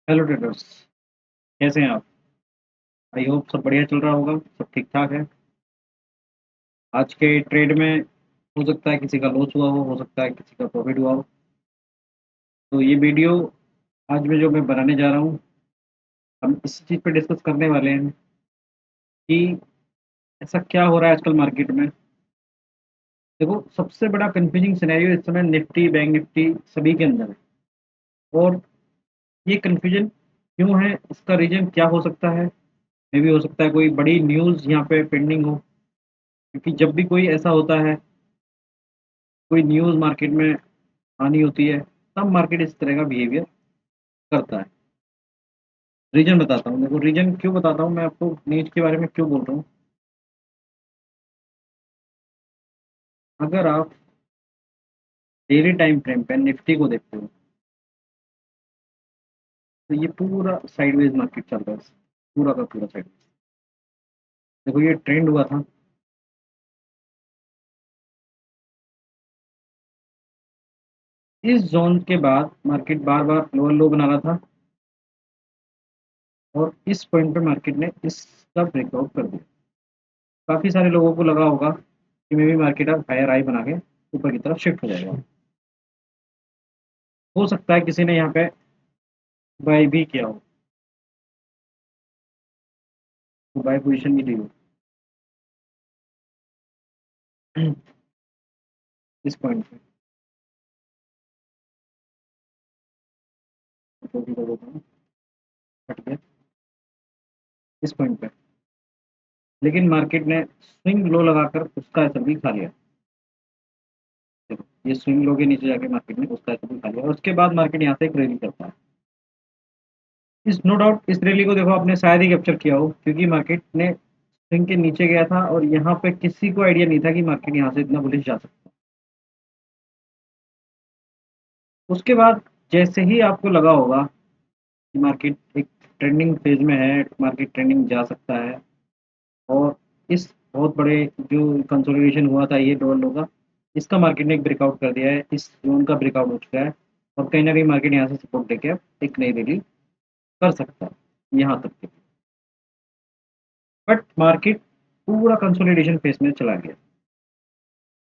Hello traders. कैसे हैं आप? आई होप सब बढ़िया चल रहा होगा, सब ठीक ठाक है। आज के ट्रेड में हो सकता है किसी का लॉस हुआ हो सकता है किसी का प्रॉफिट हुआ हो। तो ये वीडियो आज में जो मैं बनाने जा रहा हूँ, हम इस चीज़ पे डिस्कस करने वाले हैं कि ऐसा क्या हो रहा है आजकल मार्केट में। देखो, सबसे बड़ा कंफ्यूजिंग सिनेरियो इस समय निफ्टी बैंक निफ्टी सभी के अंदर है। और ये कंफ्यूजन क्यों है, इसका रीजन क्या हो सकता है? मे भी हो सकता है कोई बड़ी न्यूज़ यहाँ पे पेंडिंग हो, क्योंकि जब भी कोई ऐसा होता है, कोई न्यूज़ मार्केट में आनी होती है, तब मार्केट इस तरह का बिहेवियर करता है। रीज़न बताता हूँ, देखो रीज़न क्यों बताता हूँ, मैं आपको नीच के बारे में क्यों बोल रहा हूँ। अगर आप डेली टाइम फ्रेम पे निफ्टी को देखते हो, तो ये पूरा साइडवेज मार्केट चल रहा है, पूरा का पूरा साइडवेज। देखो ये ट्रेंड हुआ था, इस ज़ोन के बाद मार्केट बार-बार लोअर लो बना रहा था और इस पॉइंट पे मार्केट ने इसका ब्रेकआउट कर दिया। काफ़ी सारे लोगों को लगा होगा कि मे बी मार्केट अब हायर हाई बना के ऊपर की तरफ शिफ्ट हो जाएगा। हो सकता है किसी ने यहाँ पे बाय भी किया हो, तो बाय पोजीशन भी ली हो इस पॉइंट पे। तो भी लोगों को हट गया इस पॉइंट पे, लेकिन मार्केट ने स्विंग लो लगाकर उसका असर भी खा लिया। देखो ये स्विंग लो के नीचे जाके मार्केट ने उसका असर भी खा लिया और उसके बाद मार्केट यहाँ से एक रैली करता है। इस नो डाउट इस रैली को देखो आपने शायद ही कैप्चर किया हो, क्योंकि मार्केट ने स्विंग के नीचे गया था और यहाँ पे किसी को आइडिया नहीं था कि मार्केट यहाँ से इतना बुलिश जा सकता है। उसके बाद जैसे ही आपको लगा होगा कि मार्केट एक ट्रेंडिंग फेज में है, मार्केट ट्रेंडिंग जा सकता है, और इस बहुत बड़े जो कंसोलिडेशन हुआ था ये डॉलर का, इसका मार्केट ने एक ब्रेकआउट कर दिया है, इस जोन का ब्रेकआउट हो चुका है और कहीं ना कहीं मार्केट यहाँ से सपोर्ट देके अब एक नई रैली कर सकता है यहाँ तक के। बट मार्केट पूरा कंसोलिडेशन फेज में चला गया।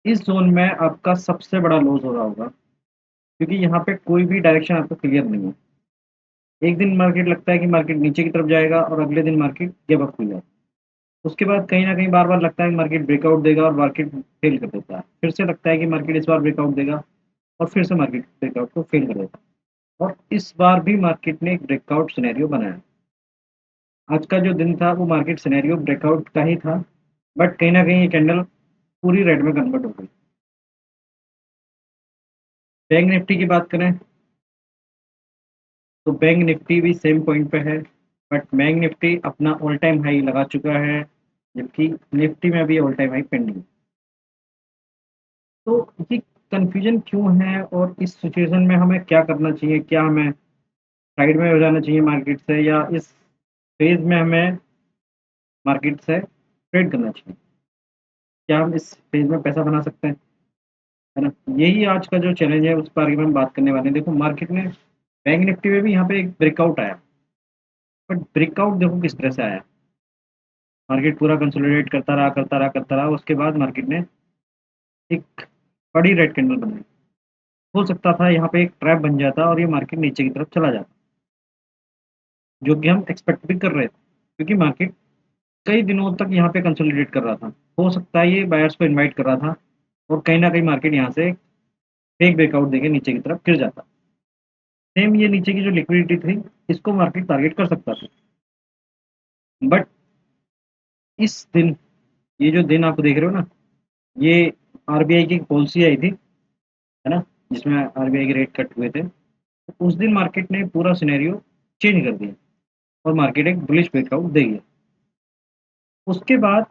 इस जोन में आपका सबसे बड़ा लॉस हो रहा होगा, क्योंकि यहाँ पे कोई भी डायरेक्शन आपको क्लियर नहीं है। एक दिन मार्केट लगता है कि मार्केट नीचे की तरफ जाएगा और अगले दिन मार्केट गिव अप हो जाए। उसके बाद कहीं न कहीं बार-बार लगता है कि मार्केट ब्रेकआउट देगा और मार्केट फेल कर देता है। फिर से लगता है कि मार्केट इस बार ब्रेकआउट देगा और फिर से मार्केट ब्रेकआउट को फेल कर देता है। और इस बार भी मार्केट ने एक ब्रेकआउट सिनेरियो बनाया। आज का जो दिन था वो मार्केट सिनेरियो ब्रेकआउट का ही था, बट कहीं न कहीं ये कैंडल पूरी रेड में कन्वर्ट हो गई। बैंक निफ्टी की बात करें तो बैंक निफ्टी भी सेम पॉइंट पे है, बट बैंक निफ्टी अपना ऑल टाइम हाई लगा चुका है, जबकि निफ्टी में अभी ऑल टाइम हाई पेंडिंग है। तो ये कन्फ्यूजन क्यों है और इस सिचुएशन में हमें क्या करना चाहिए? क्या हमें साइड में हो जाना चाहिए मार्केट से, या इस फेज़ में हमें मार्केट से ट्रेड करना चाहिए? क्या हम इस फेज़ में पैसा बना सकते हैं? है ना? यही आज का जो चैलेंज है उस बारे में हम बात करने वाले हैं। देखो मार्केट में बैंक निफ्टी में भी यहाँ पे एक ब्रेकआउट आया, बट ब्रेकआउट देखो किस तरह से आया। मार्केट पूरा कंसोलिडेट करता रहा, करता रहा, करता रहा, उसके बाद मार्केट ने एक बड़ी रेड कैंडल बनाई। हो सकता था यहाँ पे एक ट्रैप बन जाता और ये मार्केट नीचे की तरफ चला जाता, जो कि हम एक्सपेक्ट भी कर रहे थे, क्योंकि मार्केट कई दिनों तक यहाँ पे कंसोलिडेट कर रहा था। हो सकता है ये बायर्स को इनवाइट कर रहा था और कहीं न कहीं मार्केट यहाँ से फेक ब्रेकआउट देके नीचे की तरफ गिर जाता। सेम ये नीचे की जो लिक्विडिटी थी, इसको मार्केट टारगेट कर सकता था। बट इस दिन, ये जो दिन आप देख रहे हो ना, ये आरबीआई की पॉलिसी आई थी, है ना? जिसमें आरबीआई के रेट कट हुए थे। तो उस दिन मार्केट ने पूरा सिनेरियो चेंज कर दिया और मार्केट एक बुलिश ब्रेकआउट दे गया। उसके बाद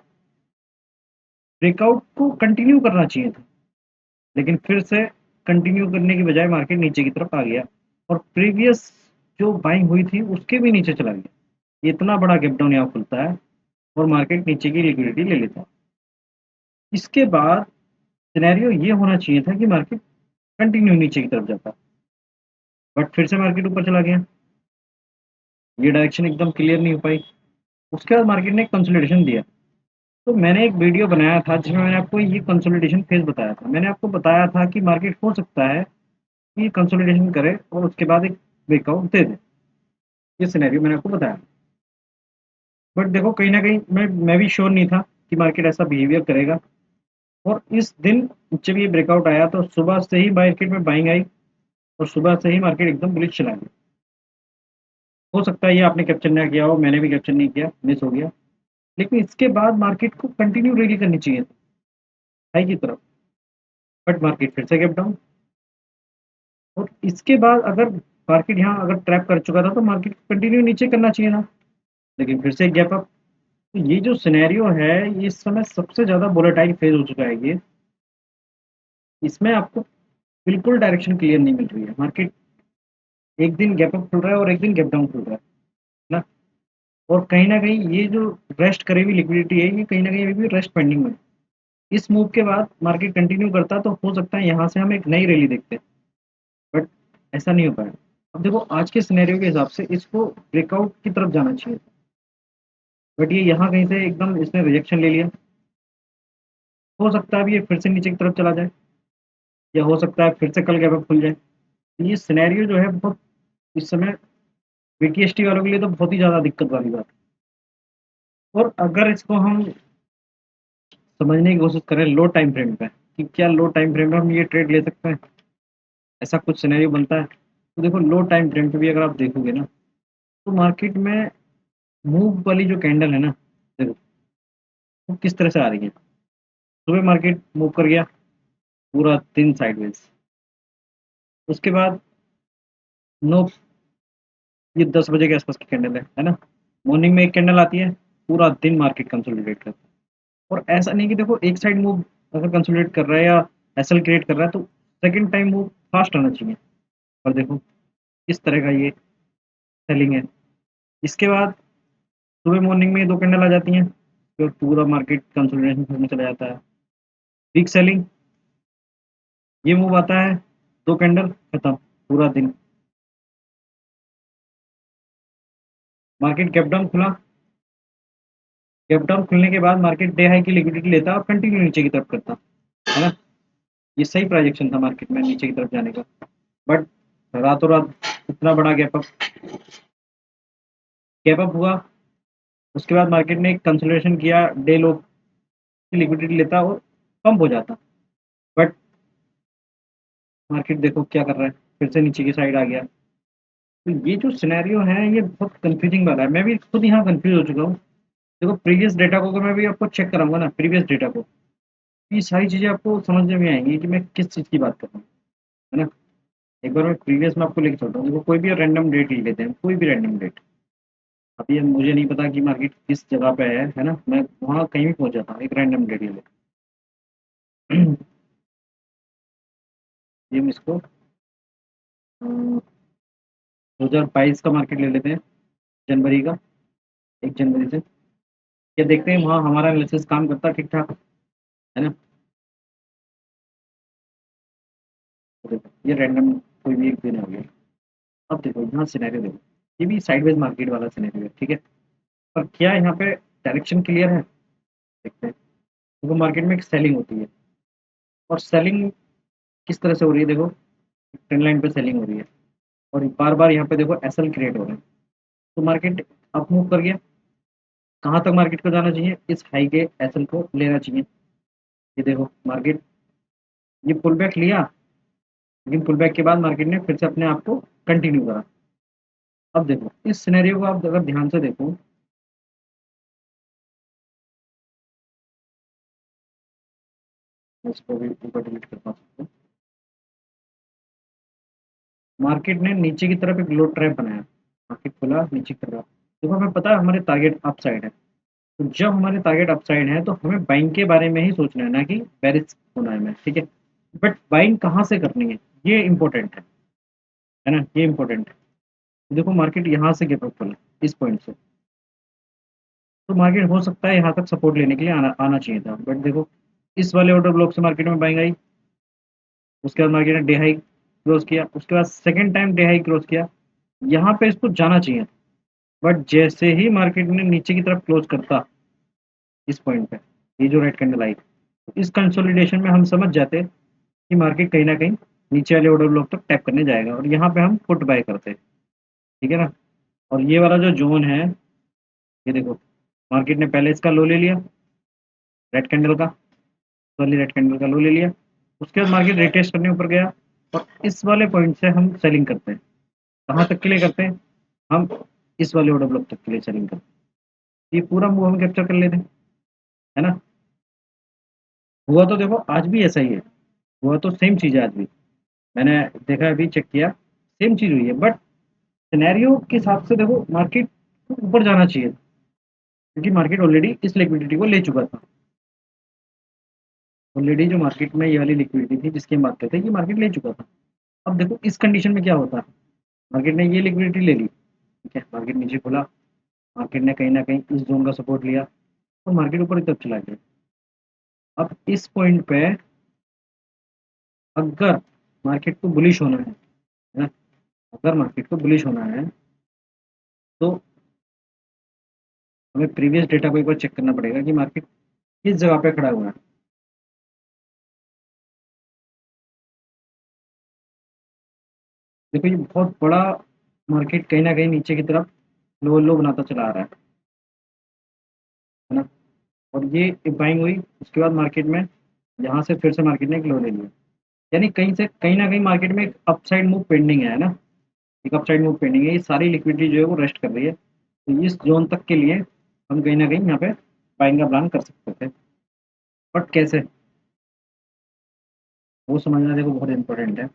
ब्रेकआउट को कंटिन्यू करना चाहिए था, लेकिन फिर से कंटिन्यू करने की बजाय मार्केट नीचे की तरफ आ गया और प्रीवियस जो बाइंग हुई थी उसके भी नीचे चला गया। इतना बड़ा गैप डाउन यहाँ खुलता है और मार्केट नीचे की लिक्विडिटी ले लेता है। इसके बाद सिनेरियो ये होना चाहिए था कि मार्केट कंटिन्यू नीचे की तरफ जाता, बट फिर से मार्केट ऊपर चला गया। ये डायरेक्शन एकदम क्लियर नहीं हो पाई। उसके बाद मार्केट ने एक कंसोलिडेशन दिया। तो मैंने एक वीडियो बनाया था जिसमें मैंने आपको ये कंसोलिडेशन फेज़ बताया था। मैंने आपको बताया था कि मार्केट हो सकता है कि कंसोलिडेशन करे और उसके बाद एक ब्रेकआउट दे दे। ये सिनेरियो मैंने आपको बताया। बट देखो कहीं न कहीं मैं भी श्योर नहीं था कि मार्केट ऐसा बिहेवियर करेगा। और इस दिन जब ये ब्रेकआउट आया तो सुबह से ही मार्केट में बाइंग आई और सुबह से ही मार्केट एकदम बुलिश चला गया। हो सकता है ये आपने कैप्चर ना किया हो, मैंने भी कैप्चर नहीं किया, मिस हो गया। लेकिन इसके बाद मार्केट को कंटिन्यू रैली करनी चाहिए थी, हाई की तरफ। बट मार्केट फिर से गैप डाउन। और इसके बाद अगर मार्केट यहाँ अगर ट्रैप कर चुका था तो मार्केट कंटिन्यू नीचे करना चाहिए था। लेकिन फिर से एक गैप अप। तो ये जो सिनेरियो है ये इस समय सबसे ज़्यादा वोलेटाइल फेज़ हो चुका है ये। इसमें आपको बिल्कुल डायरेक्शन क्लियर नहीं मिल रही है। मार्केट एक दिन गैप अप खुल रहा है और एक दिन गैप डाउन खुल रहा है ना। और कहीं न कहीं ये जो रेस्ट करी हुई लिक्विडिटी है ये कहीं न कहीं अभी भी रेस्ट पेंडिंग में है। इस मूव के बाद मार्केट कंटिन्यू करता तो हो सकता है यहाँ से हम एक नई रैली देखते हैं। बट ऐसा नहीं हो पाया। अब देखो आज के सिनेरियो के हिसाब से इसको ब्रेकआउट की तरफ जाना चाहिए। बट ये यहाँ कहीं से एकदम इसने रिजेक्शन ले लिया। हो सकता है अब ये फिर से नीचे की तरफ चला जाए या हो सकता है फिर से कल गैप अप खुल जाए। ये सिनेरियो जो है बहुत इस समय बीटीएसटी वालों के लिए तो बहुत ही ज़्यादा दिक्कत वाली बात है। और अगर इसको हम समझने की कोशिश करें लो टाइम फ्रेम पे कि क्या लो टाइम फ्रेम में हम ये ट्रेड ले सकते हैं, ऐसा कुछ सिनेरियो बनता है। तो देखो लो टाइम फ्रेम पे भी अगर आप देखोगे ना तो मार्केट में मूव वाली जो कैंडल है ना, देखो वो किस तरह से आ रही है। सुबह मार्केट मूव कर गया पूरा दिन साइडवेज। उसके बाद नो, ये 10 बजे के आसपास की कैंडल है ना। मॉर्निंग में एक कैंडल आती है, पूरा दिन मार्केट कंसोलिडेट करता है। और ऐसा नहीं कि देखो एक साइड मूव अगर कंसोलिडेट कर रहा है या एसएल क्रिएट कर रहा है तो सेकंड टाइम मूव फास्ट आना चाहिए। और देखो इस तरह का ये सेलिंग है। इसके बाद सुबह मॉर्निंग में दो कैंडल आ जाती हैं, फिर पूरा मार्केट कंसोलिडेशन में चला जाता है। वीक सेलिंग, ये मूव आता है, दो कैंडल खत्म, पूरा दिन। मार्केट गैप डाउन खुला, गैप डाउन खुलने के बाद मार्केट डे हाई की लिक्विडिटी लेता और कंटिन्यू नीचे की तरफ करता, है ना। ये सही प्रोजेक्शन था मार्केट में नीचे की तरफ जाने का। बट रातों रात इतना बड़ा गैप अप हुआ। उसके बाद मार्केट ने एक कंसोलिडेशन किया, डे लो की लिक्विडिटी लेता और पंप हो जाता। बट मार्केट देखो क्या कर रहा है, फिर से नीचे की साइड आ गया। तो ये जो सिनेरियो है ये बहुत कंफ्यूजिंग वाला है। मैं भी खुद यहाँ कंफ्यूज हो चुका हूँ। देखो प्रीवियस डेटा को अगर मैं भी आपको चेक कराऊंगा ना, प्रीवियस डेटा को, ये सारी चीज़ें आपको समझ में आएंगी कि मैं किस चीज़ की बात कर रहा हूँ, है ना। एक बार मैं प्रीवियस में आपको लेके चलता हूँ। देखो कोई भी रैंडम डेट ले लेते हैं, कोई भी रैंडम डेट। अभी मुझे नहीं पता कि मार्केट किस जगह पे है ना। मैं वहाँ कहीं भी पहुँच जाता हूँ, एक रैंडम डेट ले लेते हैं। ये हम इसको 2022 का मार्केट ले लेते हैं, जनवरी का, 1 जनवरी से। ये देखते हैं वहाँ हमारा एनालिसिस काम करता है ठीक ठाक, है ना। तो देखो ये रैंडम कोई भी एक दिन हो गया। अब देखो यहाँ सिनेरियो देखो, ये भी साइडवेज मार्केट वाला सिनेरियो है, ठीक है। पर क्या यहाँ पे डायरेक्शन क्लियर है, देखते हैं। देखो मार्केट में एक सेलिंग होती है और सेलिंग किस तरह से हो रही है, देखो ट्रेंड लाइन पे सेलिंग हो रही है और बार बार यहाँ पे देखो एसएल क्रिएट हो रहे हैं। तो मार्केट अप मूव कर गया। कहाँ तक मार्केट को जाना चाहिए, इस हाई के एसएल को लेना चाहिए। ये देखो मार्केट ये पुल बैक लिया, लेकिन पुल बैक के बाद मार्केट ने फिर से अपने आप को कंटिन्यू करा। अब देखो इस सिनेरियो को आप अगर ध्यान से देखो, मैं इसको भी ऊपर डिलीट कर सकता हूँ। मार्केट ने नीचे की तरफ एक लो ट्रैप बनाया, मार्केट खुला नीचे की तरफ। देखो हमें पता है हमारे टारगेट अप साइड है। तो जब हमारे टारगेट अप साइड है तो हमें बाइंग के बारे में ही सोचना है, ना कि बेरिश होना है हमें, ठीक है। बट बाइंग कहाँ से करनी है, ये इंपॉर्टेंट है ना, ये इंपॉर्टेंट है। देखो मार्केट यहाँ से गैप अप खुला इस पॉइंट से। तो मार्केट हो सकता है यहाँ तक सपोर्ट लेने के लिए आना आना चाहिए था। बट देखो इस वाले ऑर्डर ब्लॉक से मार्केट में बाइंग आई। उसके बाद मार्केट ने डे हाई क्रॉस किया, उसके बाद second time day high cross किया। यहाँ पे इसको जाना चाहिए था, बट जैसे ही मार्केट ने नीचे की तरफ क्लोज करता इस पॉइंट पे, ये जो रेड कैंडल आई, तो इस कंसोलिडेशन में हम समझ जाते कि मार्केट कहीं ना कहीं नीचे वाले ऑर्डर ब्लॉक तक टैप करने जाएगा, और यहाँ पे हम पुट बाय करते, ठीक है ना। और ये वाला जो जोन है, ये देखो, मार्केट ने पहले इसका लो ले लिया, रेड कैंडल का, वाली रेड कैंडल का लो ले लिया, उसके बाद मार्केट रिटेस्ट करने ऊपर गया, और इस वाले पॉइंट से हम सेलिंग करते हैं। कहाँ तक के लिए करते हैं? हम इस वाले ऑर्डर ब्लॉक तक के लिए सेलिंग करते हैं। ये पूरा मूव हम कैप्चर कर लेते हैं, है ना। हुआ तो देखो आज भी ऐसा ही है, हुआ तो सेम चीज़ है आज भी, मैंने देखा, अभी चेक किया, सेम चीज़ हुई है। बट सिनेरियो के हिसाब से देखो, मार्केट को ऊपर जाना चाहिए, क्योंकि मार्केट ऑलरेडी इस लिक्विडिटी को ले चुका था। ऑलरेडी जो मार्केट में ये वाली लिक्विडिटी थी जिसकी हम बात करते हैं, ये मार्केट ले चुका था। अब देखो इस कंडीशन में क्या होता है, मार्केट ने ये लिक्विडिटी ले ली, ठीक है, मार्केट नीचे खुला, मार्केट ने कहीं ना कहीं इस जोन का सपोर्ट लिया, तो मार्केट ऊपर की तरफ चला गया। अब इस पॉइंट पे अगर मार्केट को बुलिश होना है ना, अगर मार्केट को बुलिश होना है, तो हमें प्रीवियस डेटा को एक बार चेक करना पड़ेगा कि मार्केट किस जगह पे खड़ा हुआ है। देखो ये बहुत बड़ा मार्केट कहीं ना कहीं नीचे की तरफ लो लो बनाता चला आ रहा है ना। और ये बाइंग हुई, उसके बाद मार्केट में यहाँ से फिर से मार्केट ने एक लो ले लिया, यानी कहीं से कहीं ना कहीं मार्केट में एक अपसाइड मूव पेंडिंग है ना, एक अपसाइड मूव पेंडिंग है। ये सारी लिक्विडिटी जो है वो रेस्ट कर रही है, तो इस जोन तक के लिए हम कहीं ना कहीं यहाँ पे बाइंग का प्लान कर सकते थे। बट कैसे, वो समझना देखो बहुत इंपॉर्टेंट है।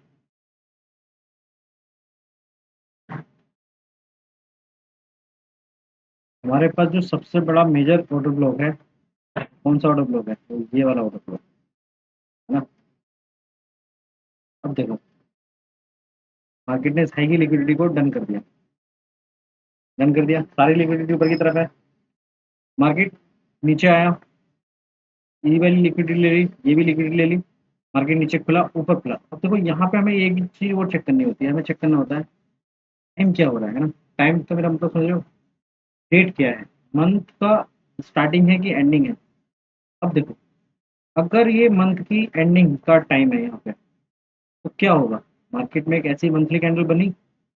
हमारे पास जो सबसे बड़ा मेजर ऑर्डर ब्लॉक है, कौन सा ऑर्डर ब्लॉक है? तो ये वाला ऑर्डर ब्लॉक है ना। अब देखो, मार्केट ने इस हाई की लिक्विडिटी को डन कर दिया, डन कर दिया, सारी लिक्विडिटी ऊपर की तरफ है, मार्केट नीचे आया, ये वाली लिक्विडिटी ले ली, ये भी लिक्विडिटी ले ली, मार्केट नीचे खुला, ऊपर खुला। अब देखो यहाँ पे हमें एक चीज और चेक करनी होती है, हमें चेक करना होता है टाइम क्या हो रहा है ना। टाइम तो मेरा मतलब समझ रहे हो, डेट क्या है, मंथ का स्टार्टिंग है कि एंडिंग है। अब देखो, अगर ये मंथ की एंडिंग का टाइम है यहाँ पे, तो क्या होगा, मार्केट में एक ऐसी मंथली कैंडल बनी,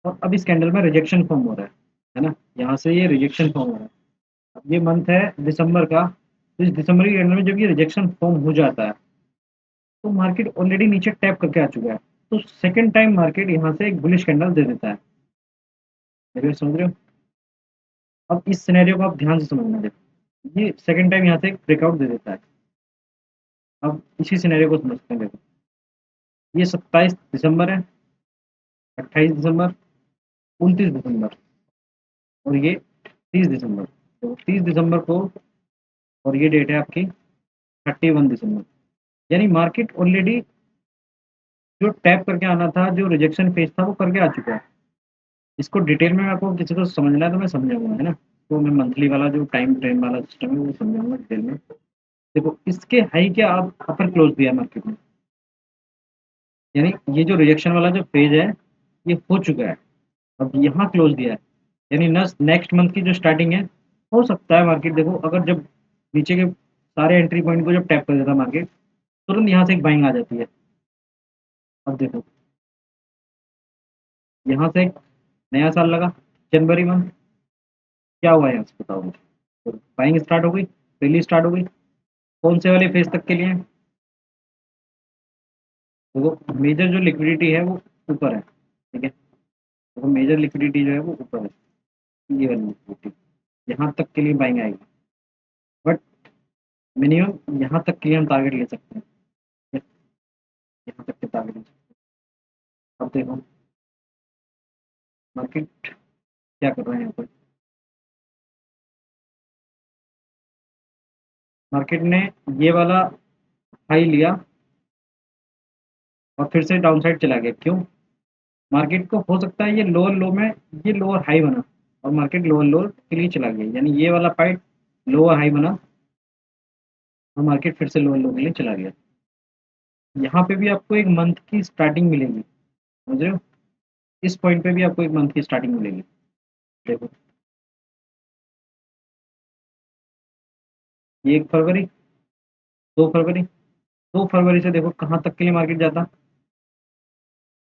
और अब इस कैंडल में रिजेक्शन फॉर्म हो रहा है ना, यहाँ से ये रिजेक्शन फॉर्म हो रहा है। अब ये मंथ है दिसंबर का, तो इस दिसंबर की कैंडल में जब ये रिजेक्शन फॉर्म हो जाता है, तो मार्केट ऑलरेडी नीचे टैप करके आ चुका है, तो सेकंड टाइम मार्केट यहाँ से एक बुलिश कैंडल दे देता है। मेरे को समझ रहे हो? अब इस सिनेरियो को आप ध्यान से समझना, देखो ये सेकंड टाइम यहाँ से एक ब्रेकआउट दे देता है। अब इसी सिनेरियो को समझते हैं, देखो ये 27 दिसंबर है, 28 दिसंबर, 29 दिसंबर, और ये 30 दिसंबर। तो 30 दिसंबर को, और ये डेट है आपकी 31 दिसंबर, यानी मार्केट ऑलरेडी जो टैप करके आना था, जो रिजेक्शन फेज था, वो करके आ चुका है। इसको डिटेल में आपको किसी को समझना है तो मैं समझाऊंगा, है ना। तो मैं मंथली वाला जो टाइम फ्रेम वाला सिस्टम है वो समझाऊंगा डिटेल में। देखो इसके हाई के आप अपर क्लोज दिया मार्केट में, यानी ये जो रिजेक्शन वाला जो फेज है ये हो चुका है, अब यहाँ क्लोज दिया है, यानी नेक्स्ट मंथ की जो स्टार्टिंग है, हो सकता है मार्केट देखो, अगर जब नीचे के सारे एंट्री पॉइंट को जब टैप कर देता मार्केट, तुरंत यहाँ से एक बाइंग आ जाती है। अब देखो यहाँ से एक नया साल लगा, जनवरी मंथ, क्या हुआ यहाँ से बताओ मुझे। तो बाइंग स्टार्ट हो गई, रैली स्टार्ट हो गई, कौन से वाले फेज तक के लिए? देखो मेजर जो लिक्विडिटी है वो ऊपर है, ठीक है, देखो मेजर लिक्विडिटी जो है वो ऊपर है, ये वाली लिक्विडिटी, यहाँ तक के लिए बाइंग आएगी। बट मिनिमम यहाँ तक के लिए हम टारगेट ले सकते हैं, ठीक है? यहाँ तक के टारगेट ले सकते हैं। अब देखो मार्केट क्या कर रहा है यहाँ पर, मार्केट ने ये वाला हाई लिया और फिर से डाउन साइड चला गया, क्यों? मार्केट को हो सकता है ये लोअर लो में ये लोअर हाई बना, और मार्केट लोअर लो के लिए चला गया, यानी ये वाला फाइट लोअर हाई बना, और मार्केट फिर से लोअर लो के लिए चला गया। यहाँ पे भी आपको एक मंथ की स्टार्टिंग मिलेगी, समझ रहे हो, इस पॉइंट पे भी आपको एक मंथ की स्टार्टिंग मिलेगी। देखो 1 फरवरी, 2 फरवरी, 2 फरवरी से देखो कहाँ तक के लिए मार्केट जाता,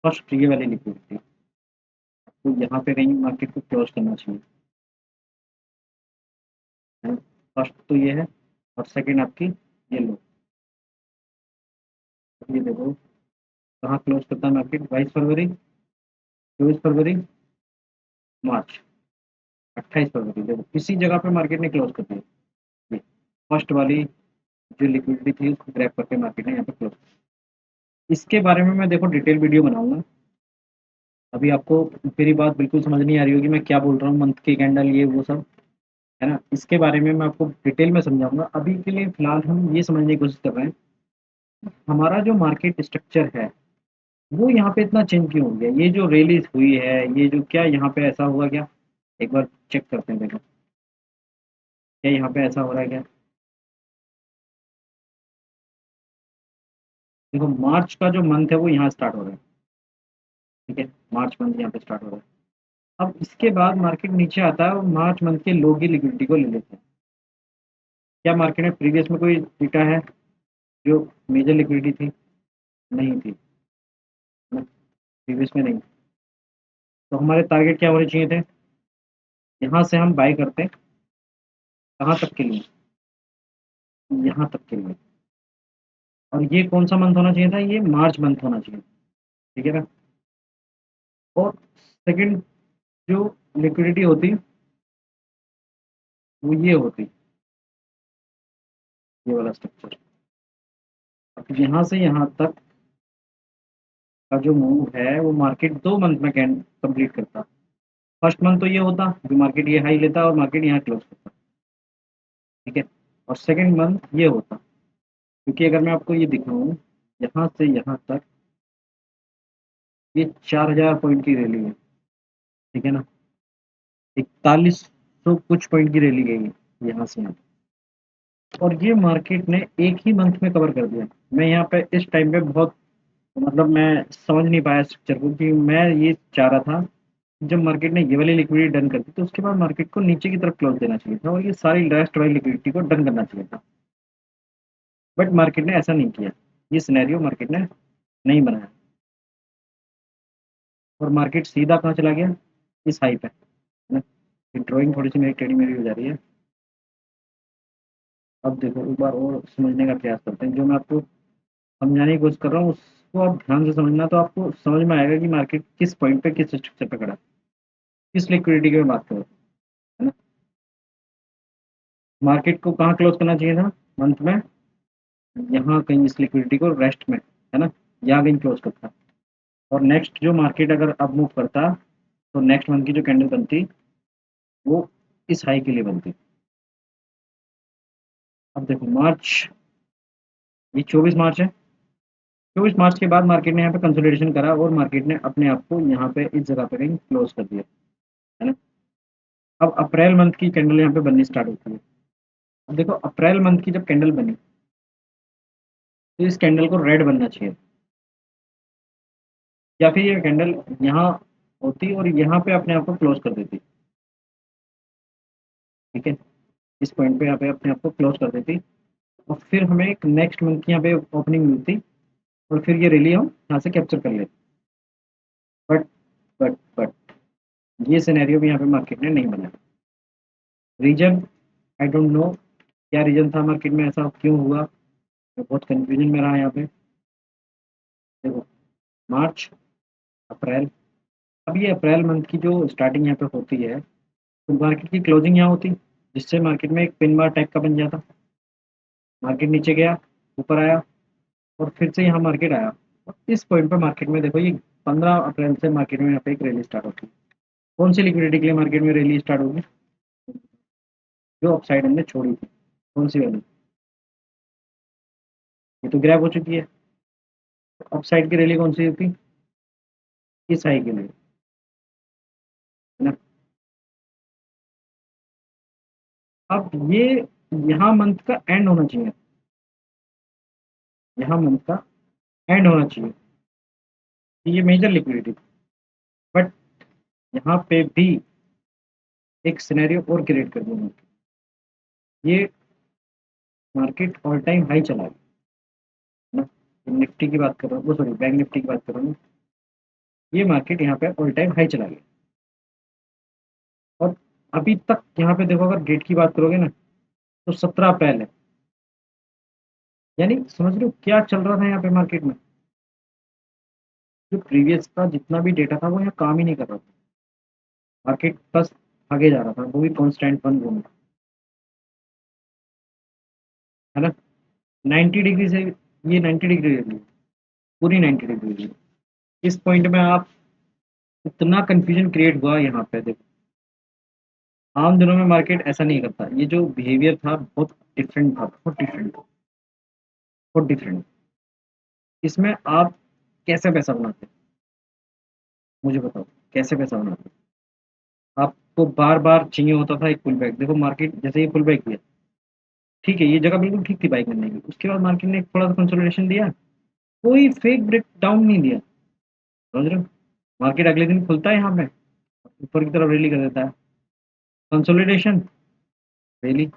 फर्स्ट ये वाली लिक्विडिटी, तो यहाँ पे कहीं मार्केट को क्लोज करना चाहिए, है। फर्स्ट तो ये है, और सेकंड आपकी ये लो, ये देखो कहाँ क्लोज करता है मार्केट, 22 फरवरी, 24 फरवरी, मार्च, 28 फरवरी, देखो इसी जगह पे मार्केट ने क्लोज कर दिया, ये फर्स्ट वाली जो लिक्विडिटी थी उसको ग्रैब करके मार्केट ने यहाँ पे क्लोज। इसके बारे में मैं देखो डिटेल वीडियो बनाऊंगा। अभी आपको मेरी बात बिल्कुल समझ नहीं आ रही होगी, मैं क्या बोल रहा हूँ, मंथ के कैंडल ये वो सब, है ना, इसके बारे में मैं आपको डिटेल में समझाऊंगा। अभी के लिए फिलहाल हम ये समझने की कोशिश कर रहे हैं, हमारा जो मार्केट स्ट्रक्चर है वो यहाँ पे इतना चेंज क्यों हो गया, ये जो रैली हुई है, ये जो क्या यहाँ पे ऐसा हुआ क्या, एक बार चेक करते हैं, देखो क्या यहाँ पे ऐसा हो रहा है क्या। देखो मार्च का जो मंथ है वो यहाँ स्टार्ट हो रहा है, ठीक है, मार्च मंथ यहाँ पे स्टार्ट हो रहा है। अब इसके बाद मार्केट नीचे आता है और मार्च मंथ के लो की लिक्विडिटी को ले लेते हैं। क्या मार्केट में प्रीवियस में कोई डेटा है जो मेजर लिक्विडिटी थी, नहीं थी, प्रीवियस में नहीं। तो हमारे टारगेट क्या होने चाहिए थे, यहाँ से हम बाय करते हैं कहाँ तक के लिए, यहाँ तक के लिए, और ये कौन सा मंथ होना चाहिए था, ये मार्च मंथ होना चाहिए, ठीक है ना। और सेकंड जो लिक्विडिटी होती वो ये होती, ये वाला स्ट्रक्चर। अब यहाँ से यहाँ तक का जो मूव है वो मार्केट 2 मंथ में कैन कंप्लीट करता। फर्स्ट मंथ तो ये होता जो मार्केट ये हाई लेता और मार्केट यहाँ क्लोज करता, ठीक है, और सेकंड मंथ ये होता, क्योंकि अगर मैं आपको ये दिखाऊं यहाँ से यहाँ तक ये 4000 पॉइंट की रैली है, ठीक है ना, 4100 कुछ पॉइंट की रैली गई है यहाँ से यहाँ, और ये मार्केट ने एक ही मंथ में कवर कर दिया। मैं यहाँ पे इस टाइम पे बहुत, मतलब मैं समझ नहीं पाया स्ट्रक्चर को, कि मैं ये चाह रहा था जब मार्केट ने ये वाली लिक्विडिटी डन कर दी तो उसके बाद मार्केट को नीचे की तरफ क्लोज देना चाहिए था और ये सारी रेस्ट वाली लिक्विडिटी को डन करना चाहिए था, बट मार्केट ने ऐसा नहीं किया, ये सिनेरियो मार्केट ने नहीं बनाया, और मार्केट सीधा कहाँ चला गया, इस हाई पे, है ना। ड्राइंग थोड़ी सी मेरी टेढ़ी मेढ़ी हो जा रही है। अब देखो एक बार और समझने का प्रयास करते हैं, जो मैं आपको समझाने की कोशिश कर रहा हूँ उसको आप ध्यान से समझना, तो आपको समझ में आएगा कि मार्केट किस पॉइंट पे किस स्ट्रक्चर पे खड़ा है, किस लिक्विडिटी की मैं बात करूँ, है ना। मार्केट को कहाँ क्लोज करना चाहिए था मंथ में, यहाँ कहीं इस लिक्विडिटी को रेस्ट में, है ना, यहाँ कहीं क्लोज करता, और नेक्स्ट जो मार्केट अगर अब मूव करता तो नेक्स्ट मंथ की जो कैंडल बनती वो इस हाई के लिए बनती। अब देखो मार्च, ये 24 मार्च है, 24 मार्च के बाद मार्केट ने यहाँ पे कंसोलिडेशन करा और मार्केट ने अपने आप को यहाँ पे इस जगह पे कहीं क्लोज कर दिया, है ना। अब अप्रैल मंथ की कैंडल यहाँ पे बननी स्टार्ट होती है। अब देखो अप्रैल मंथ की जब कैंडल बनी तो इस कैंडल को रेड बनना चाहिए, या फिर ये कैंडल यहाँ होती और यहाँ पे अपने आप को क्लोज कर देती, ठीक है, इस पॉइंट पे यहाँ पे अपने आप को क्लोज कर देती, और फिर हमें एक नेक्स्ट मंथ की यहाँ पे ओपनिंग मिलती और फिर ये रैली हम यहाँ से कैप्चर कर लेते। बट बट ये सिनेरियो भी यहाँ पे मार्केट ने नहीं बनाया। रीजन आई डोंट नो, क्या रीजन था मार्केट में, ऐसा क्यों हुआ, मैं बहुत कंफ्यूजन में रहा यहाँ पे। देखो मार्च, अप्रैल, अब ये अप्रैल मंथ की जो स्टार्टिंग यहाँ पे होती है तो मार्केट की क्लोजिंग यहाँ होती, जिससे मार्केट में एक पिन बार टाइप का बन जाता, मार्केट नीचे गया, ऊपर आया, और फिर से यहाँ मार्केट आया, और इस पॉइंट पर मार्केट में देखो ये 15 अप्रैल से मार्केट में यहाँ पे एक रैली स्टार्ट होती है। कौन सी लिक्विडिटी के लिए मार्केट में रैली स्टार्ट होगी, जो अपसाइड हमने छोड़ी थी, कौन सी वाली, ये तो ग्रैब हो चुकी है। अपसाइड की रैली कौन सी होती, इस हाई के लिए, है ना। अब ये यहाँ मंथ का एंड होना चाहिए, यहाँ मंथ का एंड होना चाहिए, ये मेजर लिक्विडिटी, बट यहाँ पे भी एक सिनेरियो और क्रिएट कर दिया, ये मार्केट ऑल टाइम हाई चला गया ना। निफ्टी की बात कर रहा हूँ, वो सॉरी बैंक निफ्टी की बात कर रहा हूँ। ये मार्केट यहाँ पे ऑल टाइम हाई चला गया और अभी तक यहाँ पे देखो, अगर डेट की बात करोगे ना, तो 17 अप्रैल है। यानी समझ रहे हो क्या चल रहा था यहाँ पे मार्केट में। जो प्रीवियस का जितना भी डेटा था वो यहाँ काम ही नहीं कर रहा था। मार्केट बस आगे जा रहा था, वो भी कॉन्स्टेंट वन रो में, है ना। 90 डिग्री से, ये 90 डिग्री रेली, पूरी 90 डिग्री रेली। इस पॉइंट में आप, इतना कंफ्यूजन क्रिएट हुआ यहाँ पे देखो। आम दिनों में मार्केट ऐसा नहीं करता, ये जो बिहेवियर था बहुत डिफरेंट था, बहुत डिफरेंट, बहुत डिफरेंट। इसमें आप कैसे पैसा बनाते हैं, मुझे बताओ, कैसे पैसा बनाते हैं। आपको बार बार चाहिए होता था एक पुल बैक। देखो मार्केट जैसे ये पुल बैक किया, ठीक है, ये जगह बिल्कुल ठीक थी बाइक करने की, उसके बाद मार्केट ने थोड़ा सा कंसोलिडेशन दिया, कोई फेक ब्रेक डाउन नहीं दिया, समझ रहे हो। मार्केट अगले दिन खुलता है यहाँ पे, ऊपर की तरफ रैली कर देता है, कंसोलिडेशन, रैली।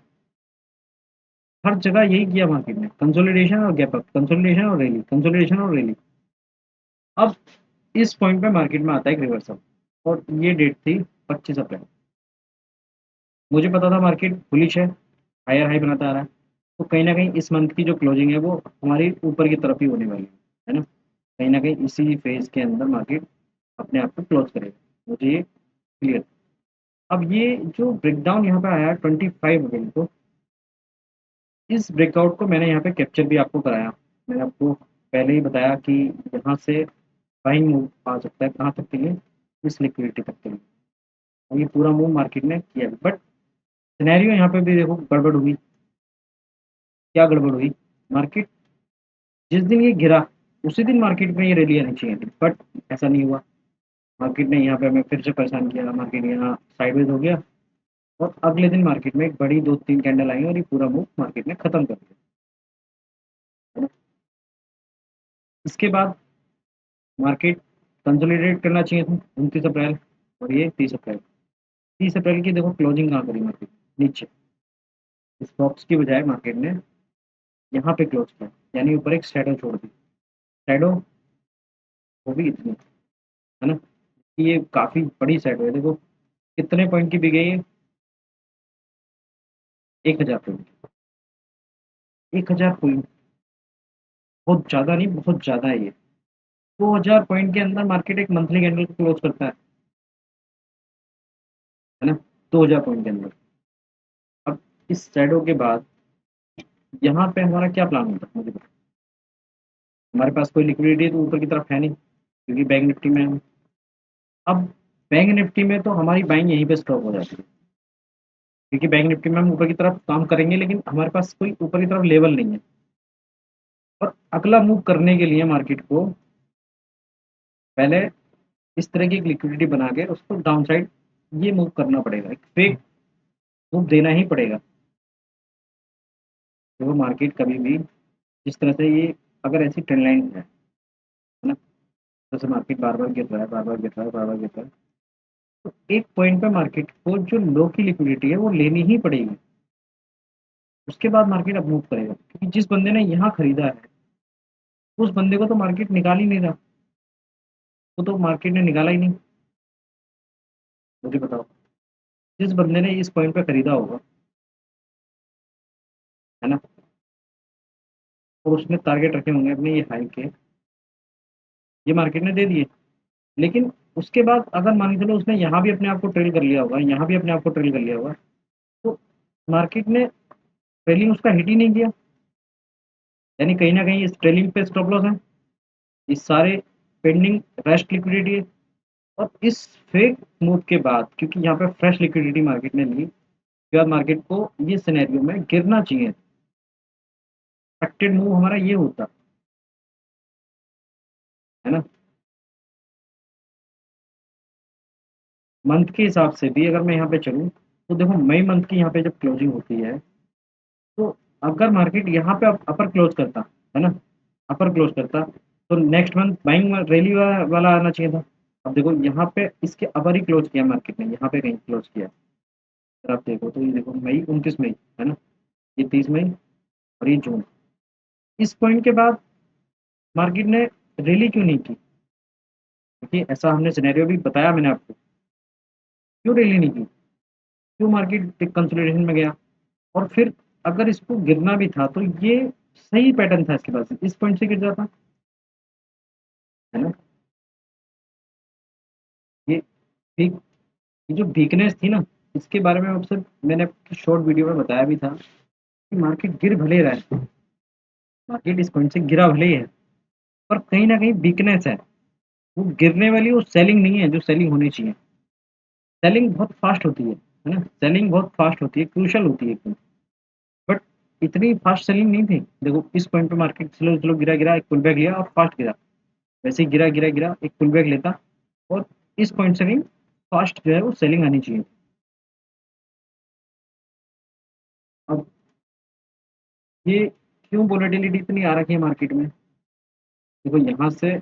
हर जगह यही किया मार्केट ने, कंसोलिडेशन और गैप अप, कंसोलिडेशन और रैली, कंसोलिडेशन और रैली। अब इस पॉइंट पे मार्केट में आता है एक रिवर्सल, और ये डेट थी 25 अप्रैल। मुझे पता था मार्केट बुलिश है, हायर हाई बनाता आ रहा है, तो कहीं ना कहीं इस मंथ की जो क्लोजिंग है वो हमारी ऊपर की तरफ ही होने वाली है ना। कहीं ना कहीं इसी फेज के अंदर मार्केट अपने आप को क्लोज करेगा, मुझे ये क्लियर। अब ये जो ब्रेकडाउन यहाँ पे आया 25 अप्रैल को, इस ब्रेकआउट को मैंने यहाँ पे कैप्चर भी आपको कराया। मैंने आपको पहले ही बताया कि यहाँ से बाइंग मूव आ सकता है, कहाँ तक के लिए, इस लिक्विडिटी तक के लिए। और ये पूरा मूव मार्केट ने किया, बट सिनेरियो यहाँ पे भी देखो गड़बड़ हुई। क्या गड़बड़ हुई, मार्केट जिस दिन ये गिरा उसी दिन मार्केट में ये रैली आनी चाहिए थी, बट ऐसा नहीं हुआ। मार्केट ने यहाँ पे हमें फिर से परेशान किया, मार्केट यहाँ साइडवेज हो गया, और अगले दिन मार्केट में एक बड़ी 2-3 कैंडल आई और ये पूरा मूव मार्केट ने खत्म कर दिया, है ना। इसके बाद मार्केट कंसोलिडेट करना चाहिए था 29 अप्रैल, और ये 30 अप्रैल। 30 अप्रैल की देखो क्लोजिंग कहाँ करी मार्केट, नीचे। इस बॉक्स की बजाय मार्केट ने यहाँ पे क्लोज किया, यानी ऊपर एक शैडो छोड़ दी। शैडो, वो भी इतनी, है ना, ये काफी बड़ी शैडो है देखो। कितने पॉइंट की बिक गई है, 1000 पॉइंट। 1000 पॉइंट बहुत ज्यादा नहीं, बहुत ज्यादा है ये। 2000 पॉइंट के अंदर मार्केट एक मंथली कैंडल को क्लोज करता है ना, 2000 पॉइंट के अंदर। अब इस शैडो के बाद यहाँ पे हमारा क्या प्लान होता है, मुझे बताओ। हमारे पास कोई लिक्विडिटी तो ऊपर की तरफ है नहीं, क्योंकि बैंक निफ्टी में है। अब बैंक निफ्टी में तो हमारी बाइंग यहीं पे स्टॉप हो जाती है, क्योंकि बैंक निफ्टी में हम ऊपर की तरफ काम करेंगे, लेकिन हमारे पास कोई ऊपर की तरफ लेवल नहीं है। और अगला मूव करने के लिए मार्केट को पहले इस तरह की एक लिक्विडिटी बना के उसको डाउन साइड ये मूव करना पड़ेगा, एक फेक मूव देना ही पड़ेगा। देखो मार्केट कभी भी जिस तरह से ये, अगर ऐसी ट्रेंड लाइन है ना, जैसे मार्केट बार बार गिर रहा है, बार बार गिर रहा है, बार बार गिर रहा है, तो एक पॉइंट पे मार्केट को जो लो की लिक्विडिटी है वो लेनी ही पड़ेगी। उसके बाद मार्केट अब मूव करेगा, क्योंकि जिस बंदे ने यहाँ खरीदा है उस बंदे को तो मार्केट निकाल ही नहीं रहा, वो तो मार्केट ने निकाला ही नहीं। मुझे बताओ, जिस बंदे ने इस पॉइंट पे खरीदा होगा, है ना, और उसने टारगेट रखे होंगे अपने ये हाई के, ये मार्केट ने दे दिए। लेकिन उसके बाद अगर मान के चलो उसने यहाँ भी अपने आप को ट्रेल कर लिया होगा, यहाँ भी अपने आप को ट्रेल कर लिया होगा, तो मार्केट ने ट्रेलिंग उसका हिट ही नहीं किया, यानी कहीं ना कहीं इस ट्रेलिंग पे स्टॉप लॉस है, इस सारे पेंडिंग रेस्ट लिक्विडिटी है। और इस फेक मूव के बाद, क्योंकि यहाँ पे फ्रेश लिक्विडिटी मार्केट ने ली, उसके बाद मार्केट को ये सिनेरियो में गिरना चाहिए। एक्टेड मूव हमारा ये होता, है ना। मंथ के हिसाब से भी अगर मैं यहाँ पे चलूँ, तो देखो मई मंथ की यहाँ पे जब क्लोजिंग होती है, तो अगर मार्केट यहाँ पे अपर क्लोज करता, है ना, अपर क्लोज करता, तो नेक्स्ट मंथ बाइंग रैली वाला आना चाहिए था। अब देखो यहाँ पे इसके अपर ही क्लोज किया मार्केट ने, यहाँ पे कहीं क्लोज किया। अगर आप देखो तो ये देखो मई 29 मई, है ना, ये 30 मई, और ये जून। इस पॉइंट के बाद मार्केट ने रैली क्यों नहीं की? देखिए ऐसा हमने सिनेरियो भी बताया मैंने आपको, क्यों रैली नहीं की, क्यों मार्केट कंसोलिडेशन में गया। और फिर अगर इसको गिरना भी था तो ये सही पैटर्न था इसके पास, इस पॉइंट से गिर जाता, है ना। ये वीक, ये जो वीकनेस थी ना, इसके बारे में आपसे मैंने शॉर्ट वीडियो में बताया भी था कि मार्केट गिर भले रहा है, मार्केट इस पॉइंट से गिरा भले ही है, पर कहीं ना कहीं वीकनेस है। वो गिरने वाली वो सेलिंग नहीं है जो सेलिंग होनी चाहिए। सेलिंग बहुत फास्ट होती है ना, सेलिंग बहुत फास्ट होती है, क्रूशल होती है एकदम। बट इतनी फास्ट सेलिंग नहीं थी। देखो इस पॉइंट पे मार्केट स्लो स्लो गिरा गिरा, एक पुल बैक लिया और फास्ट गिरा। वैसे ही गिरा गिरा गिरा, एक पुल बैक लेता और इस पॉइंट से कहीं फास्ट जो है वो सेलिंग आनी चाहिए। अब ये क्यों वोलेटिलिटी इतनी आ रखी है मार्केट में? देखो यहाँ से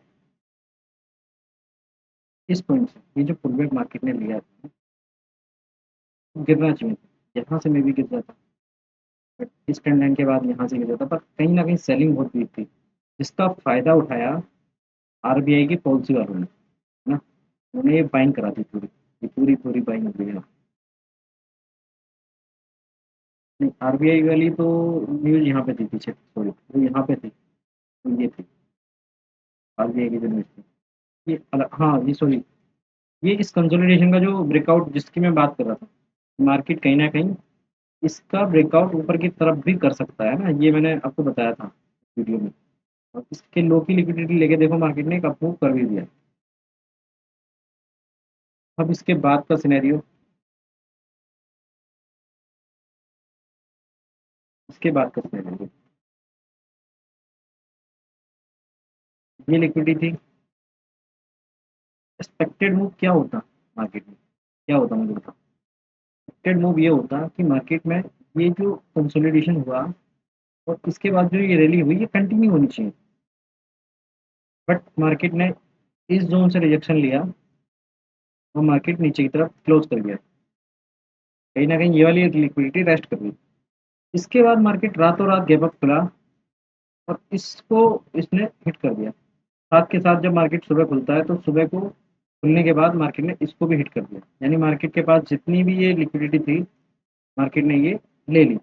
इस पॉइंट से ये जो पुल बैक मार्केट ने लिया था, गिरना चाहिए था, यहाँ से मैं भी गिर जाता, बट इस ट्रेंड लाइन के बाद यहाँ से गिर जाता, पर कहीं ना कहीं सेलिंग बहुत वीक थी, जिसका फायदा उठाया आरबीआई की पॉलिसी वालों ने, है ना। उन्हें ये बाइंग करा दी पूरी, ये पूरी पूरी बाइंग हो गई है। आरबीआई वाली तो न्यूज़ यहाँ पे थी पीछे, सॉरी वो यहाँ पे थी, तो ये थी आरबीआई की जो न्यूज़ थी, ये अलग, हाँ ये सॉरी, ये इस कंसोलिडेशन का जो ब्रेकआउट जिसकी मैं बात कर रहा था, मार्केट कहीं ना कहीं इसका ब्रेकआउट ऊपर की तरफ भी कर सकता है ना, ये मैंने आपको बताया था वीडियो में। और इसके लो की लिक्विडिटी लेके देखो मार्केट ने एक अप्रूव कर भी दिया। अब इसके बाद का सिनेरियो, इसके बाद का सिनेरियो, ये लिक्विडिटी थी, एक्सपेक्टेड मूव क्या होता मार्केट में, क्या होता मुझे बताओ। एक्सपेक्टेड मूव ये होता कि मार्केट में ये जो कंसोलिडेशन हुआ और इसके बाद जो ये रैली हुई ये कंटिन्यू होनी चाहिए, बट मार्केट ने इस जोन से रिजेक्शन लिया और मार्केट नीचे की तरफ क्लोज कर गया। कहीं ना कहीं ये वाली लिक्विडिटी रेस्ट कर गई। इसके बाद मार्केट रातों रात गैप अप खुला और इसको इसने हिट कर दिया। साथ के साथ जब मार्केट सुबह खुलता है तो सुबह को खुलने के बाद मार्केट ने इसको भी हिट कर दिया, यानी मार्केट के पास जितनी भी ये लिक्विडिटी थी मार्केट ने ये ले ली।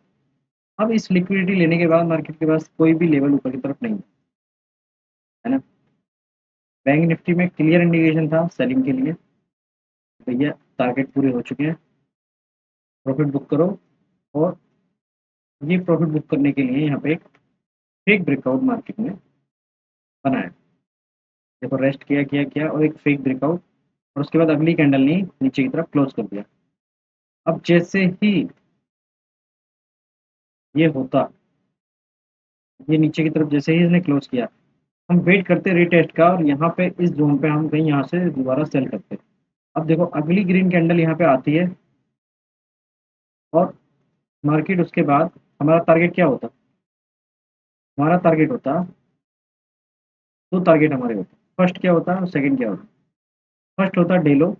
अब इस लिक्विडिटी लेने के बाद मार्केट के पास कोई भी लेवल ऊपर की तरफ नहीं है ना। बैंक निफ्टी में क्लियर इंडिकेशन था सेलिंग के लिए, भैया टारगेट पूरे हो चुके हैं, प्रॉफिट बुक करो। और ये प्रॉफिट बुक करने के लिए यहाँ पे एक फेक ब्रेकआउट मार्केट में बनाया। देखो रेस्ट किया किया किया और एक फेक ब्रेकआउट, और उसके बाद अगली कैंडल ने नीचे की तरफ क्लोज कर दिया। अब जैसे ही ये होता, ये नीचे की तरफ जैसे ही इसने क्लोज किया, हम वेट करते रीटेस्ट का और यहाँ पे इस जोन पे हम कहीं यहाँ से दोबारा सेल करते। अब देखो अगली ग्रीन कैंडल यहाँ पे आती है और मार्केट उसके बाद हमारा टारगेट क्या होता, हमारा टारगेट होता, दो टारगेट हमारे होते। फर्स्ट क्या होता है और सेकंड क्या होता है? फर्स्ट होता है डे लो,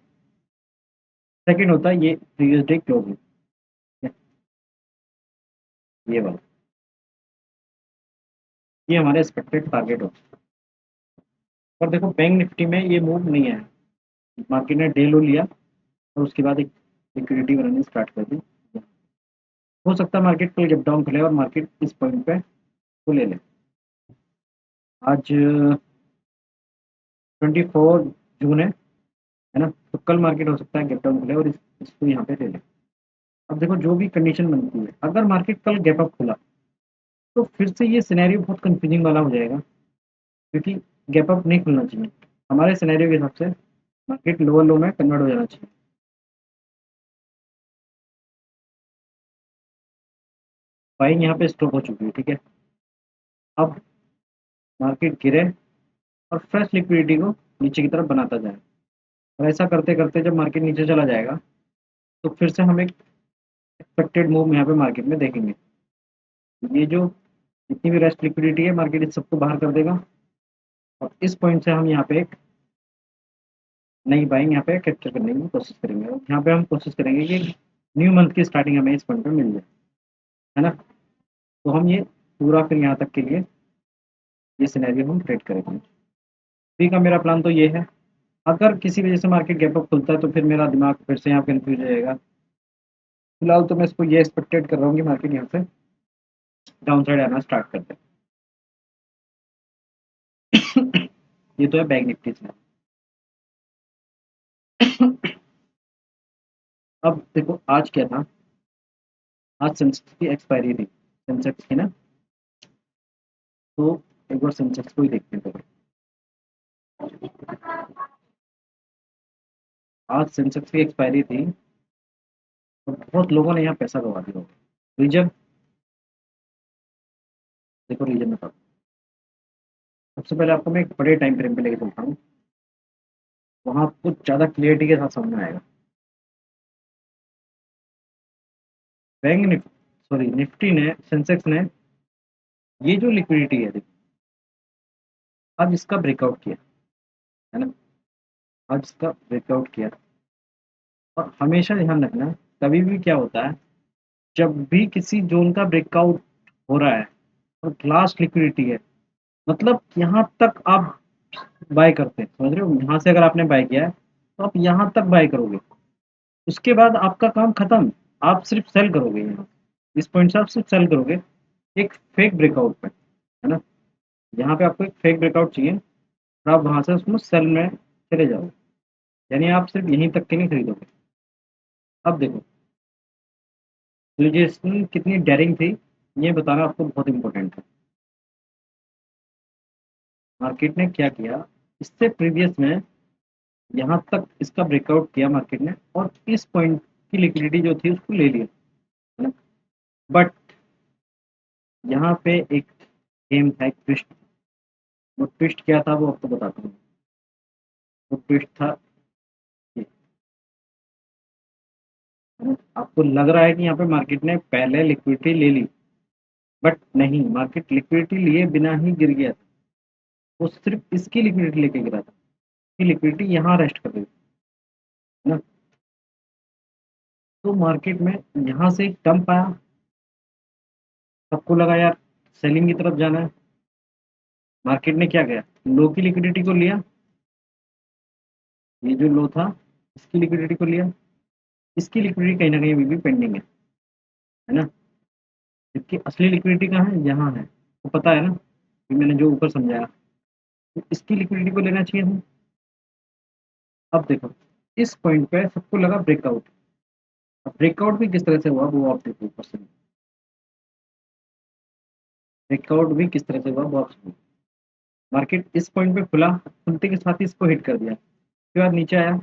सेकंड होता है ये प्रीवियस डे क्लोजिंग, ये वाला, ये हमारे एक्सपेक्टेड टारगेट होता है। पर देखो बैंक निफ्टी में ये मूव नहीं है, मार्केट ने डे लो लिया और उसके बाद एक लिक्विडिटी बनानी स्टार्ट कर दी। हो सकता है मार्केट कल जब डाउन खुले और मार्केट इस पॉइंट पे को ले ले। आज 24 जून है ना, तो कल मार्केट हो सकता है गैप डाउन खुले और इसको यहाँ पे ले ले। अब देखो जो भी कंडीशन बनती है, अगर मार्केट कल गैप अप खुला तो फिर से ये सिनेरियो बहुत कंफ्यूजिंग वाला हो जाएगा, क्योंकि गैप अप नहीं खुलना चाहिए हमारे सिनेरियो के हिसाब से, मार्केट लोअर लो में कन्वर्ट हो जाना चाहिए। बाइंग यहाँ पे स्टॉप हो चुकी है, ठीक है। अब मार्केट गिरे और फ्रेश लिक्विडिटी को नीचे की तरफ बनाता जाए, और ऐसा करते करते जब मार्केट नीचे चला जाएगा तो फिर से हम एक एक्सपेक्टेड मूव यहाँ पे मार्केट में देखेंगे। ये जो जितनी भी रेस्ट लिक्विडिटी है मार्केट इस सबको बाहर कर देगा और इस पॉइंट से हम यहाँ पे एक नई बाइंग यहाँ पे कैप्चर करने की कोशिश करेंगे, और यहाँ पे हम कोशिश करेंगे कि न्यू मंथ की स्टार्टिंग हमें इस पॉइंट पे मिल जाए, है ना। तो हम ये पूरा फिर यहाँ तक के लिए ये सिनेरियो हम ट्रेड करेंगे। ठीक है, मेरा प्लान तो ये है। अगर किसी वजह से मार्केट गैप अप खुलता है तो फिर मेरा दिमाग फिर से यहाँ कन्फ्यूज रहेगा। फिलहाल तो मैं इसको ये एक्सपेक्टेड कर रहा हूँ कि मार्केट यहाँ से डाउन साइड आना स्टार्ट कर दे। ये तो है बैंक निफ्टी से। अब देखो आज क्या था, आज सेंसेक्स की एक्सपायरी थी सेंसेक्स की ना, तो एक बार सेंसेक्स को ही देखते हैं पहले। आज सेंसेक्स की एक्सपायरी थी तो बहुत लोगों ने यहाँ पैसा गवा दिया होगा। रीजन, देखो रीजन बताओ। सबसे पहले आपको मैं एक बड़े टाइम फ्रेम पे लेके चलता हूँ, वहाँ आपको ज़्यादा क्लियरिटी के साथ समझ में आएगा। बैंक निफ्टी, सॉरी निफ्टी ने, सेंसेक्स ने ये जो लिक्विडिटी है देखो, आज इसका ब्रेकआउट किया है ना, आज इसका ब्रेकआउट किया। और हमेशा ध्यान रखना, कभी भी क्या होता है, जब भी किसी जोन का ब्रेकआउट हो रहा है और लास्ट लिक्विडिटी है, मतलब यहाँ तक आप बाय करते हैं, समझ रहे हो, यहाँ से अगर आपने बाय किया है तो आप यहाँ तक बाय करोगे, उसके बाद आपका काम खत्म, आप सिर्फ सेल करोगे यहाँ, इस पॉइंट से आप सिर्फ सेल करोगे एक फेक ब्रेकआउट पे, है ना। यहाँ पे आपको एक फेक ब्रेकआउट चाहिए और आप वहां से उसमें सेल में चले जाओगे, यानी आप सिर्फ यहीं तक के नहीं खरीदोगे। अब देखो सिचुएशन कितनी डेयरिंग थी, ये बताना आपको बहुत इंपॉर्टेंट है। मार्केट ने क्या किया, इससे प्रीवियस में यहाँ तक इसका ब्रेकआउट किया मार्केट ने और इस पॉइंट की लिक्विडिटी जो थी उसको ले लिया, है ना। बट यहाँ पे एक गेम था, एक ट्विस्ट। वो ट्विस्ट क्या था वो आपको बताता हूँ। वो ट्विस्ट था ये, है ना? आपको लग रहा है कि यहाँ पे मार्केट ने पहले लिक्विडिटी ले ली, बट नहीं, मार्केट लिक्विडिटी लिए बिना ही गिर गया था। वो सिर्फ इसकी लिक्विडिटी लेके गिरा था, इसकी लिक्विडिटी यहाँ रेस्ट कर रही थी, है ना। तो मार्केट में यहाँ से एक डंप आया, सबको लगा यार सेलिंग की तरफ जाना है। मार्केट ने क्या किया, लो की लिक्विडिटी को लिया, ये जो लो था इसकी लिक्विडिटी को लिया, इसकी लिक्विडिटी कहीं ना कहीं अभी भी पेंडिंग है ना। जबकि असली लिक्विडिटी कहाँ है, यहाँ है, तो पता है ना कि मैंने जो ऊपर समझाया, तो इसकी लिक्विडिटी को लेना चाहिए था। अब देखो इस पॉइंट पे सबको लगा ब्रेकआउट, अब ब्रेकआउट भी किस तरह से हुआ वो आप देखो ऊपर से, ब्रेकआउट भी किस तरह से हुआ वो आप सुनो। मार्केट इस पॉइंट पे खुला, खुलते के साथ ही इसको हिट कर दिया, उसके बाद नीचे आया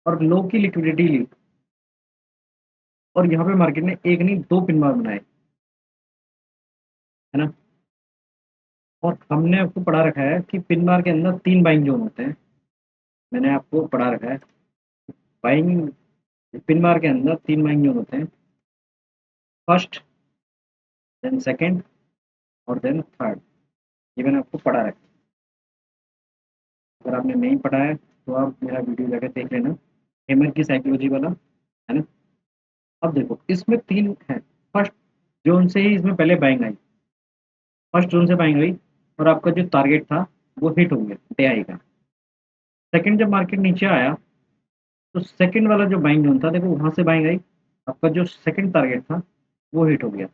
और लो की लिक्विडिटी ली, और यहाँ पे मार्केट ने एक नहीं दो पिन बार बनाए, है ना। और हमने आपको पढ़ा रखा है कि पिन बार के अंदर तीन बाइंग जोन होते हैं, मैंने आपको पढ़ा रखा है बाइंग, पिन बार के अंदर तीन बाइंग जोन होते हैं, फर्स्ट, देन सेकंड और देन थर्ड। ये मैंने आपको पढ़ा रखा है, अगर आपने नहीं पढ़ा है तो आप मेरा वीडियो जाकर देख लेना, हेमर की साइकोलॉजी वाला, है ना। अब देखो इसमें तीन है, फर्स्ट जोन से ही इसमें पहले बाइंग आई, फर्स्ट जोन से बाइंग आई और आपका जो टारगेट था वो हिट हो गया डे आई का। सेकंड जब मार्केट नीचे आया तो सेकंड वाला जो बाइंग जोन था देखो वहां से बाइंग आई, आपका जो सेकंड टारगेट था वो हिट हो गया।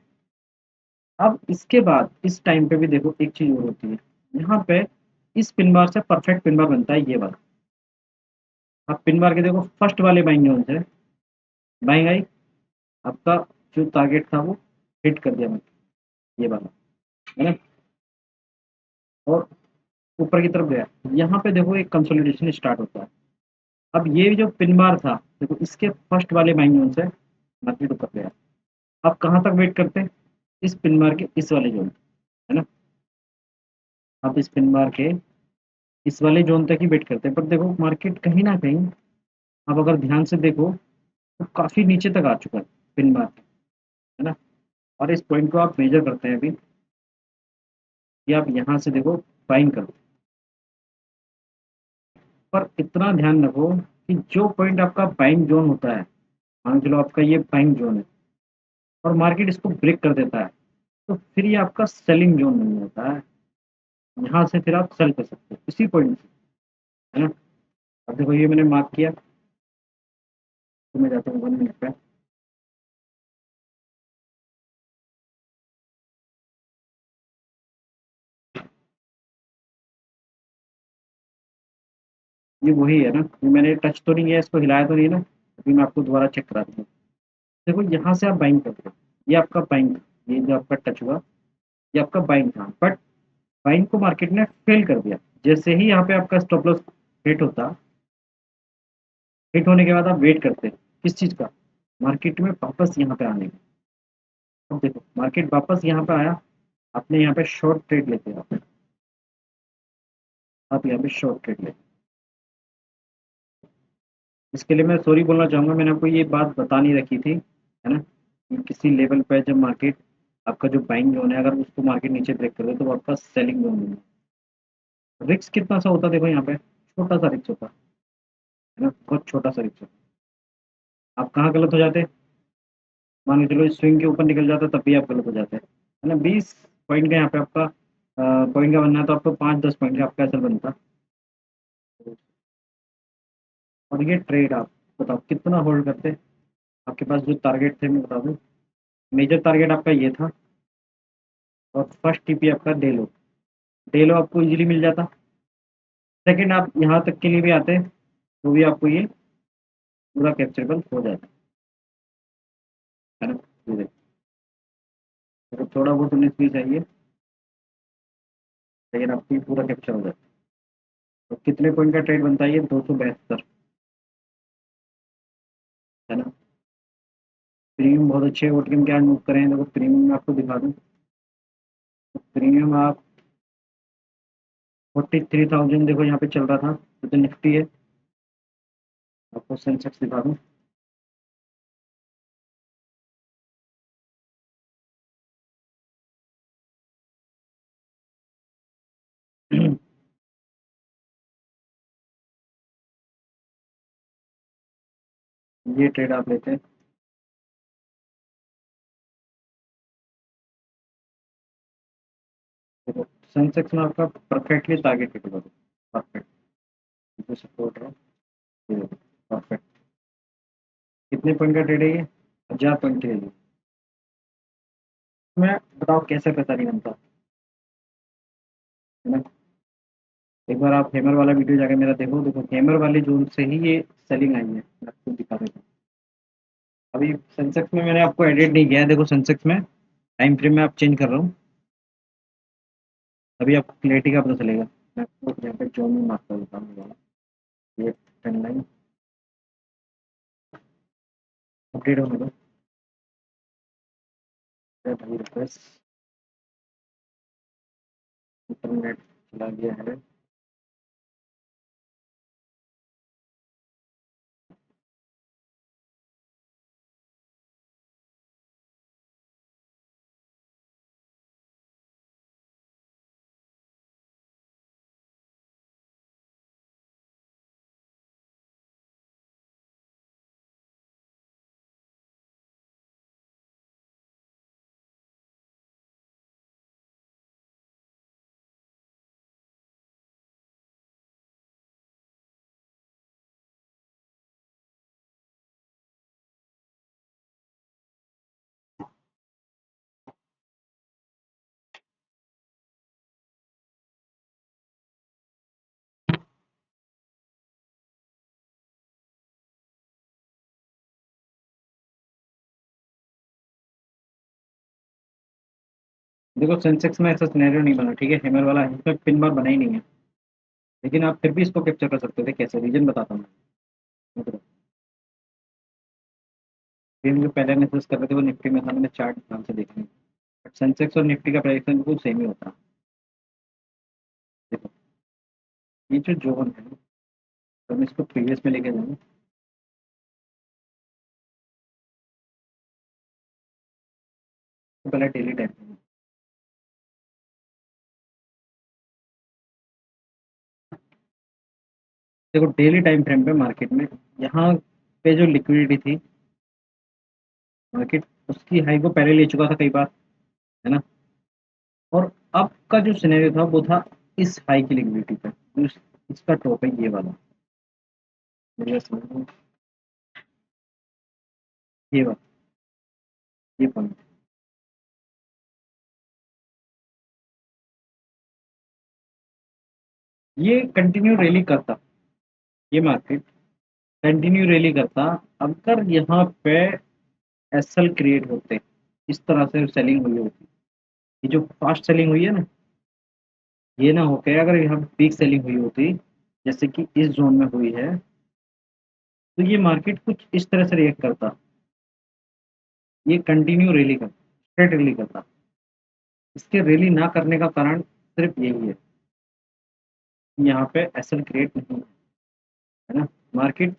अब इसके बाद इस टाइम पे भी देखो एक चीज और होती है, यहाँ पे इस पिन बार से परफेक्ट पिन बार बनता है ये वाला। अब पिन बार के देखो फर्स्ट वाले बाइंग जोन से बाइंग आई, आपका जो टारगेट था वो हिट कर दिया मैंने, ये वाला, है ना। और ऊपर की तरफ गया, यहाँ पे देखो एक कंसोलिडेशन स्टार्ट होता है। अब ये जो पिन बार था देखो इसके फर्स्ट वाले बाइंग जोन से मार्केट ऊपर गया, अब कहाँ तक वेट करते हैं, इस पिन बार के इस वाले जोन, है ना। आप इस पिन बार के इस वाले जोन तक ही वेट करते हैं, पर देखो मार्केट कहीं ना कहीं, आप अगर ध्यान से देखो तो काफी नीचे तक आ चुका है पिन बार, है ना। और इस पॉइंट को आप मेजर करते हैं अभी कि आप यहाँ से देखो बाइंग करो, पर इतना ध्यान रखो कि जो पॉइंट आपका बाइंग जोन होता है, मान के चलो आपका ये बाइंग जोन है और मार्केट इसको ब्रेक कर देता है, तो फिर ये आपका सेलिंग जोन नहीं होता है। यहाँ से फिर आप सेल कर सकते हो इसी पॉइंट से, है ना। अब देखो ये मैंने मार्क किया, तो मैं जाता हूँ 1 मिनट पे। ये वही है ना, ये मैंने टच तो नहीं किया, इसको हिलाया तो नहीं ना, अभी मैं आपको दोबारा चेक करा दूँ। देखो यहाँ से आप बाइंग करते हो, ये आपका बाइंग, ये जो आपका टच हुआ ये आपका बाइंग था, बट बाइंग को मार्केट ने फेल कर दिया। जैसे ही यहाँ पे आपका स्टॉप लॉस हिट होता, हिट होने के बाद आप वेट करते हैं किस चीज़ का, मार्केट में वापस यहाँ पे आने का। अब देखो मार्केट वापस यहाँ पे आया, आपने यहाँ पे शॉर्ट ट्रेड लेते हो, आप यहाँ पे शॉर्ट ट्रेड लेते। इसके लिए मैं सॉरी बोलना चाहूँगा, मैंने आपको ये बात बता नहीं रखी थी, है ना, कि किसी लेवल पे जब मार्केट आपका जो बाइंग जोन है, अगर उसको मार्केट नीचे ब्रेक कर दे तो वो आपका सेलिंग जोन है। रिस्क कितना सा होता है देखो यहाँ पे, छोटा सा रिस्क होता है ना, बहुत छोटा सा रिस्क होता है। आप कहाँ गलत हो जाते, मान के चलो स्विंग के ऊपर निकल जाता तब भी आप गलत हो जाते हैं, है ना। 20 पॉइंट का यहाँ पे आपका पॉइंट का बनना है, तो आपको 5-10 पॉइंट का आपका असर बनता। और ये ट्रेड आप बताओ कितना होल्ड करते, आपके पास जो टारगेट थे मैं बता दूं, मेजर टारगेट आपका ये था, और फर्स्ट टीपी आपका डेलो, डेलो आपको इजीली मिल जाता। सेकंड आप यहाँ तक के लिए भी आते तो भी आपको ये पूरा कैप्चरेबल हो जाता है ना। ये देखो, अगर थोड़ा बहुत 19-20 चाहिए, लेकिन आपको ये पूरा कैप्चर हो जाता है। तो कितने पॉइंट का ट्रेड बनता है ये, 272, है ना। प्रीमियम बहुत अच्छे ओटीएम के आज मूव करें हैं, देखो प्रीमियम में आपको दिखा दूँ, तो प्रीमियम आप 43,000 देखो यहाँ पे चल रहा था, तो निफ्टी है। आपको सेंसेक्स दिखा दूँ, ये ट्रेड आप लेते हैं, देखो सेंसेक्स में आपका परफेक्टली टारगेट हिट होगा, परफेक्ट सपोर्ट है, ये देखो परफेक्ट। कितने पॉइंट का ट्रेड है ये, 1000 पॉइंट है ये। मैं बताओ कैसे पैसा नहीं बनता, है ना। एक बार आप हैमर वाला वीडियो जाके मेरा देखो, देखो हैमर वाले जोन से ही ये सेलिंग आई है, मैं आपको दिखा देता हूँ। अभी सेंसेक्स में मैंने आपको एडिट नहीं किया है, देखो सेंसेक्स में टाइम फ्रेम में आप चेंज कर रहा हूँ, अभी आपको क्लैरिटी का पता चलेगा। मैं आपको यहाँ पे जोन में मार्क कर देता हूँ, ये ट्रेंड लाइन अपडेट होने दो, भाई रिक्वेस्ट, इंटरनेट चला गया है। देखो सेंसेक्स में ऐसा सिनेरियो नहीं बना, ठीक है, हैमर वाला इसमें पिन बार बना ही नहीं है, लेकिन आप फिर भी इसको कैप्चर कर सकते थे, कैसे रीजन बताता हूँ मैं, देखो ये मुझे पहले मैसेज कर रहे थे वो निफ्टी में था, मैंने चार्ट ध्यान से देखा नहीं, बट सेंसेक्स और निफ्टी का प्राइस बिल्कुल सेम ही होता है। देखो ये जो जोन है, तो मैं इसको प्रीवियस में लेके जाऊँ, तो पहले डेली टाइम, देखो डेली टाइम फ्रेम पे मार्केट में यहाँ पे जो लिक्विडिटी थी, मार्केट उसकी हाई को पहले ले चुका था कई बार, है ना। और अब का जो सिनेरियो था वो था इस हाई की लिक्विडिटी पे, तो इसका टॉप है ये वाला, मेरी बात समझ रहे हो? ये वाला, ये पॉइंट, ये कंटिन्यू रैली करता, ये मार्केट कंटिन्यू रैली करता अगर यहाँ पे एसएल क्रिएट होते, इस तरह से सेलिंग हुई होती, ये जो फास्ट सेलिंग हुई है ना, ये ना होके अगर यहाँ पीक सेलिंग हुई होती जैसे कि इस जोन में हुई है, तो ये मार्केट कुछ इस तरह से रिएक्ट करता, ये कंटिन्यू रैली करता, स्ट्रेट रैली करता। इसके रैली ना करने का कारण सिर्फ यही है कि यहाँ पे एसएल क्रिएट नहीं है, है ना। मार्केट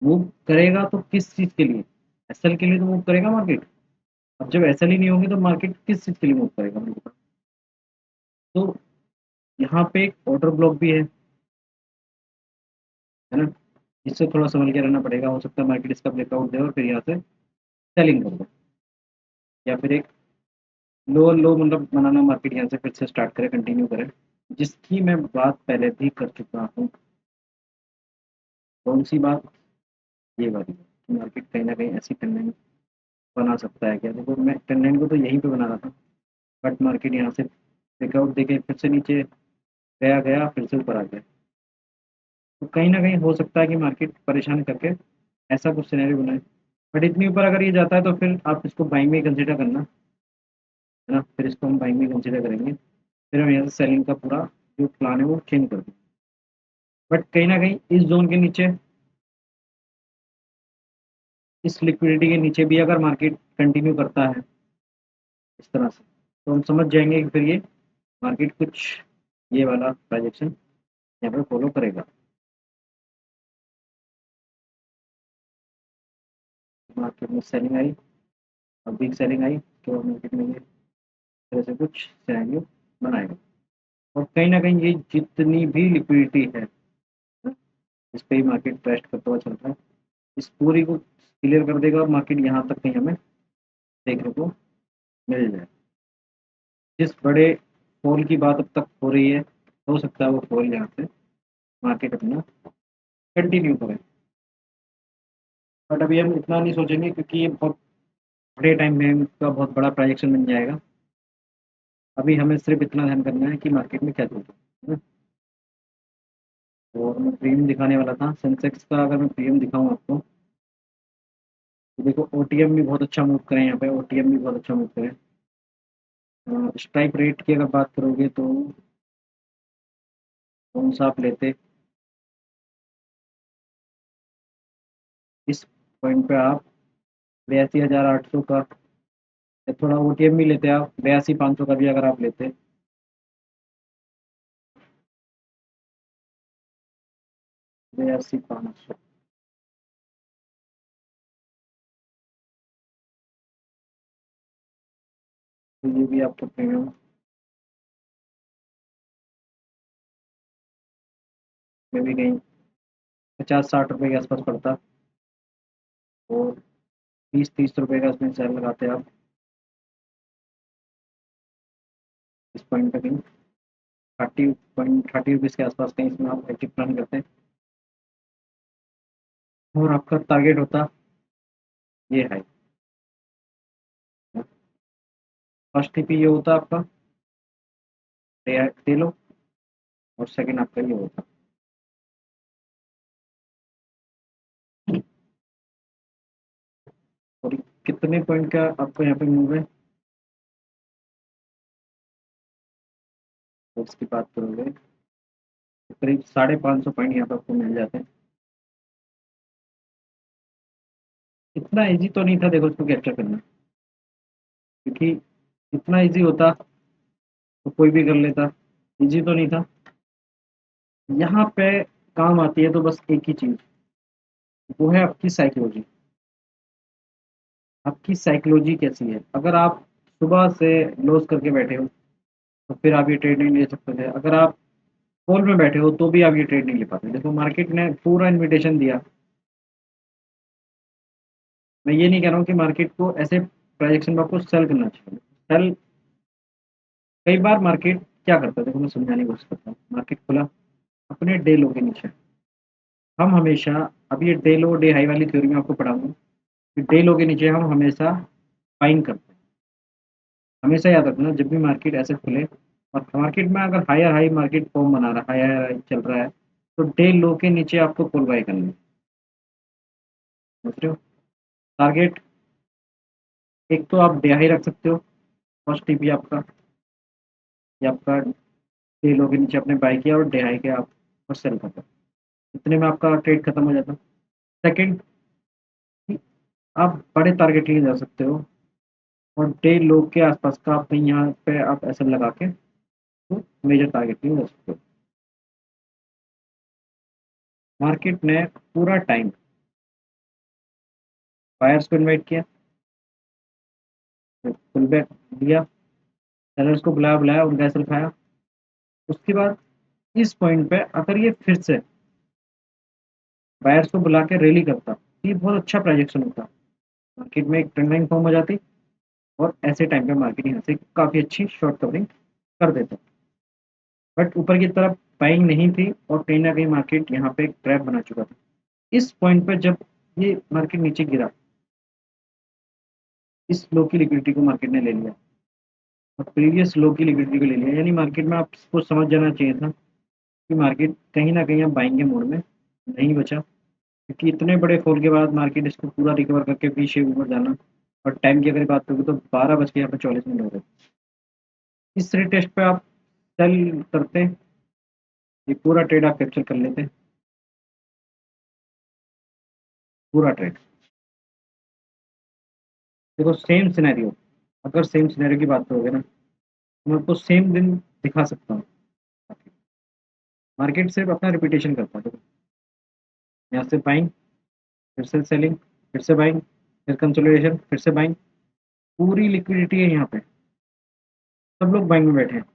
मूव करेगा तो किस चीज़ के लिए, एसएल के लिए तो मूव करेगा मार्केट। अब जब एसएल ही नहीं होगी तो मार्केट किस चीज़ के लिए मूव करेगा मुझे बताओ। तो यहाँ पे एक ऑर्डर ब्लॉक भी है ना, इससे थोड़ा संभल के रहना पड़ेगा, हो सकता है मार्केट इसका ब्रेकआउट दे और फिर यहाँ से सेलिंग कर दे, या फिर एक लोअर लो मतलब बनाना मार्केट यहाँ से फिर से स्टार्ट करे, कंटिन्यू करे, जिसकी मैं बात पहले भी कर चुका हूँ। कौन सी बात, ये वाली, मार्केट कहीं ना कहीं ऐसी टेंडेंट बना सकता है क्या। देखो मैं टेंडेंट को तो यहीं पे बना रहा था, बट मार्केट यहाँ से ब्रेकआउट देके फिर से नीचे गया गया फिर से ऊपर आ गया, तो कहीं ना कहीं हो सकता है कि मार्केट परेशान करके ऐसा कुछ सिनेरियो बनाए। बट इतनी ऊपर अगर ये जाता है तो फिर आप इसको बाइंग में कंसिडर करना, है ना, फिर इसको हम बाइंग में कंसिडर करेंगे, फिर हम यहाँ से सेलिंग का पूरा जो प्लान है वो चेंज कर देंगे। बट कहीं ना कहीं इस जोन के नीचे, इस लिक्विडिटी के नीचे भी अगर मार्केट कंटिन्यू करता है इस तरह से, तो हम समझ जाएंगे कि फिर ये मार्केट कुछ ये वाला प्रोजेक्शन यहाँ पे फॉलो करेगा। मार्केट में सेलिंग आई और बिग सेलिंग आई, तो मार्केट में ये तरह से कुछ सिनेरियो बनाएगा। और कहीं ना कहीं ये जितनी भी लिक्विडिटी है इस पे ही मार्केट टेस्ट करता हुआ चल रहा है, इस पूरी को क्लियर कर देगा और मार्केट यहाँ तक कहीं हमें देखने को मिल जाए। जिस बड़े फॉल की बात अब तक हो रही है, हो सकता है वो फॉल यहाँ से मार्केट अपना कंटिन्यू करे। बट अभी हम इतना नहीं सोचेंगे क्योंकि ये बहुत बड़े टाइम में का बहुत बड़ा प्राइजेक्शन बन जाएगा। अभी हमें सिर्फ इतना ध्यान करना है कि मार्केट में क्या चल रहा है ना। और मैं प्रीमियम दिखाने वाला था सेंसेक्स का, अगर मैं प्रीमियम दिखाऊँ आपको, तो देखो ओटीएम भी बहुत अच्छा मूव करें, यहाँ पे ओटीएम भी बहुत अच्छा मूव करें। स्ट्राइक रेट की अगर बात करोगे तो कौन सा आप लेते, इस पॉइंट पे आप 82,800 का, या थोड़ा ओटीएम भी लेते आप 82,500 का भी अगर आप लेते, 82,500, तो ये भी आपको प्रीमियम में भी कहीं 50-60 रुपए के आसपास पड़ता। और 20-30 रुपए का इसमें सेल लगाते आप इस पॉइंट पे कहीं 30 रुपीज़ के आसपास कहीं इसमें आप एक्टिव प्लान करते हैं, और आपका टारगेट होता ये है। फर्स्ट टीपी ये होता आपका, दे लो, और सेकंड आपका ये होता। और कितने पॉइंट का आपको यहाँ पे मूव है, तो उसकी बात करोगे तो करीब 550 पॉइंट यहाँ पे आपको मिल जाते हैं। इतना इजी तो नहीं था देखो इसको कैप्चर करना, क्योंकि इतना इजी होता तो कोई भी कर लेता, इजी तो नहीं था। यहाँ पे काम आती है तो बस एक ही चीज़, वो है आपकी साइकोलॉजी। आपकी साइकोलॉजी कैसी है, अगर आप सुबह से लॉस करके बैठे हो तो फिर आप ये ट्रेड नहीं ले सकते थे, अगर आप कॉल में बैठे हो तो भी आप ये ट्रेड नहीं ले पाते। देखो मार्केट ने पूरा इनविटेशन दिया, मैं ये नहीं कह रहा हूँ कि मार्केट को ऐसे प्राइजेक्शन में आपको सेल करना चाहिए, सेल कई बार मार्केट क्या करता है, देखो मैं समझाने की कोशिश करता हूँ। मार्केट खुला अपने डे लो के नीचे, हम हमेशा, अब ये डे लो डे हाई वाली थ्योरी में आपको पढ़ाऊंगा कि डे लो के नीचे हम हमेशा बाइंग करते हैं। हमेशा याद रखना, जब भी मार्केट ऐसे खुले और मार्केट में अगर हायर हाई मार्केट फॉर्म बना रहा है, हायर हाई चल रहा है, तो डे लो के नीचे आपको कॉल बाय करना है। समझ रहे हो? टारगेट एक तो आप डे हाई रख सकते हो, फर्स्ट टीपी आपका, ये आपका डे लो के नीचे आपने बाय किया और डे हाई के आप और सेल कर दो, इतने में आपका ट्रेड खत्म हो जाता है। सेकंड, आप बड़े टारगेट लिए जा सकते हो और डे लो के आसपास का आप कहीं यहाँ पे आप ऐसा लगा के तो मेजर टारगेट लिए जा सकते हो। मार्केट ने पूरा टाइम बायर्स को इन्वाइट किया, पुल बैक दिया, सेलर्स को बुलाया बुलाया, उनका एसएल खाया। उसके बाद इस पॉइंट पे अगर ये फिर से बायर्स को बुला के रैली करता, तो ये बहुत अच्छा प्रोजेक्शन होता, मार्केट में एक ट्रेंड लाइन फॉर्म हो जाती और ऐसे टाइम पे मार्केट यहाँ से काफ़ी अच्छी शॉर्ट कवरिंग कर देता। बट ऊपर की तरफ बाइंग नहीं थी और कहीं ना कहीं मार्केट यहाँ पे एक ट्रैप बना चुका था। इस पॉइंट पे जब ये मार्केट नीचे गिरा, इस लो की लिक्विडिटी को मार्केट ने ले लिया और प्रीवियस लो की लिक्विडिटी को ले लिया, यानी मार्केट में आपको समझ जाना चाहिए था कि मार्केट कहीं ना कहीं अब बाइंग के मोड में नहीं बचा, क्योंकि इतने बड़े फॉल के बाद मार्केट इसको पूरा रिकवर करके वी शेप ऊपर जाना। और टाइम की अगर बात करूँ तो 12 बज के यहाँ पे 44 मिनट हो गए। इस रिटेस्ट पे आप सेल करते, ये पूरा ट्रेड आप कैप्चर कर लेते, पूरा ट्रेड। देखो सेम सिनेरियो, अगर सेम सिनेरियो की बात करोगे ना, तो मैं आपको सेम दिन दिखा सकता हूँ। मार्केट सिर्फ अपना रिपीटेशन करता है, देखो यहाँ से बाइंग, फिर से सेलिंग, फिर से बाइंग, फिर कंसोलिडेशन, फिर से बाइंग, पूरी लिक्विडिटी है यहाँ पे, सब लोग बाइंग में बैठे हैं,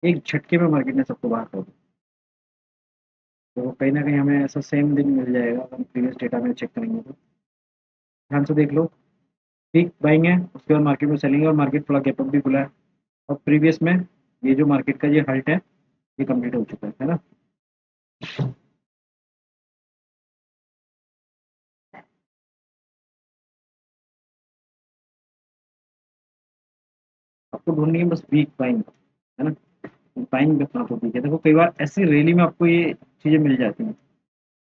एक झटके में मार्केट ने सबको बाहर कर दिया। तो कहीं ना कहीं हमें ऐसा सेम दिन मिल जाएगा, अगर हम प्रीवियस डेटा में चेक करेंगे तो। ध्यान से देख लो, पीक बाइंग है, उसके बाद मार्केट में सेलिंग है और मार्केट थोड़ा गैप अप भी खुला है और प्रीवियस में ये जो मार्केट का ये हल्ट है, ये कंप्लीट हो चुका है ना। आपको ढूंढनी है बस वीक बाइंग, है ना। बाइंग भी कहाँ होती है, देखो कई बार ऐसी रैली में आपको ये चीज़ें मिल जाती हैं,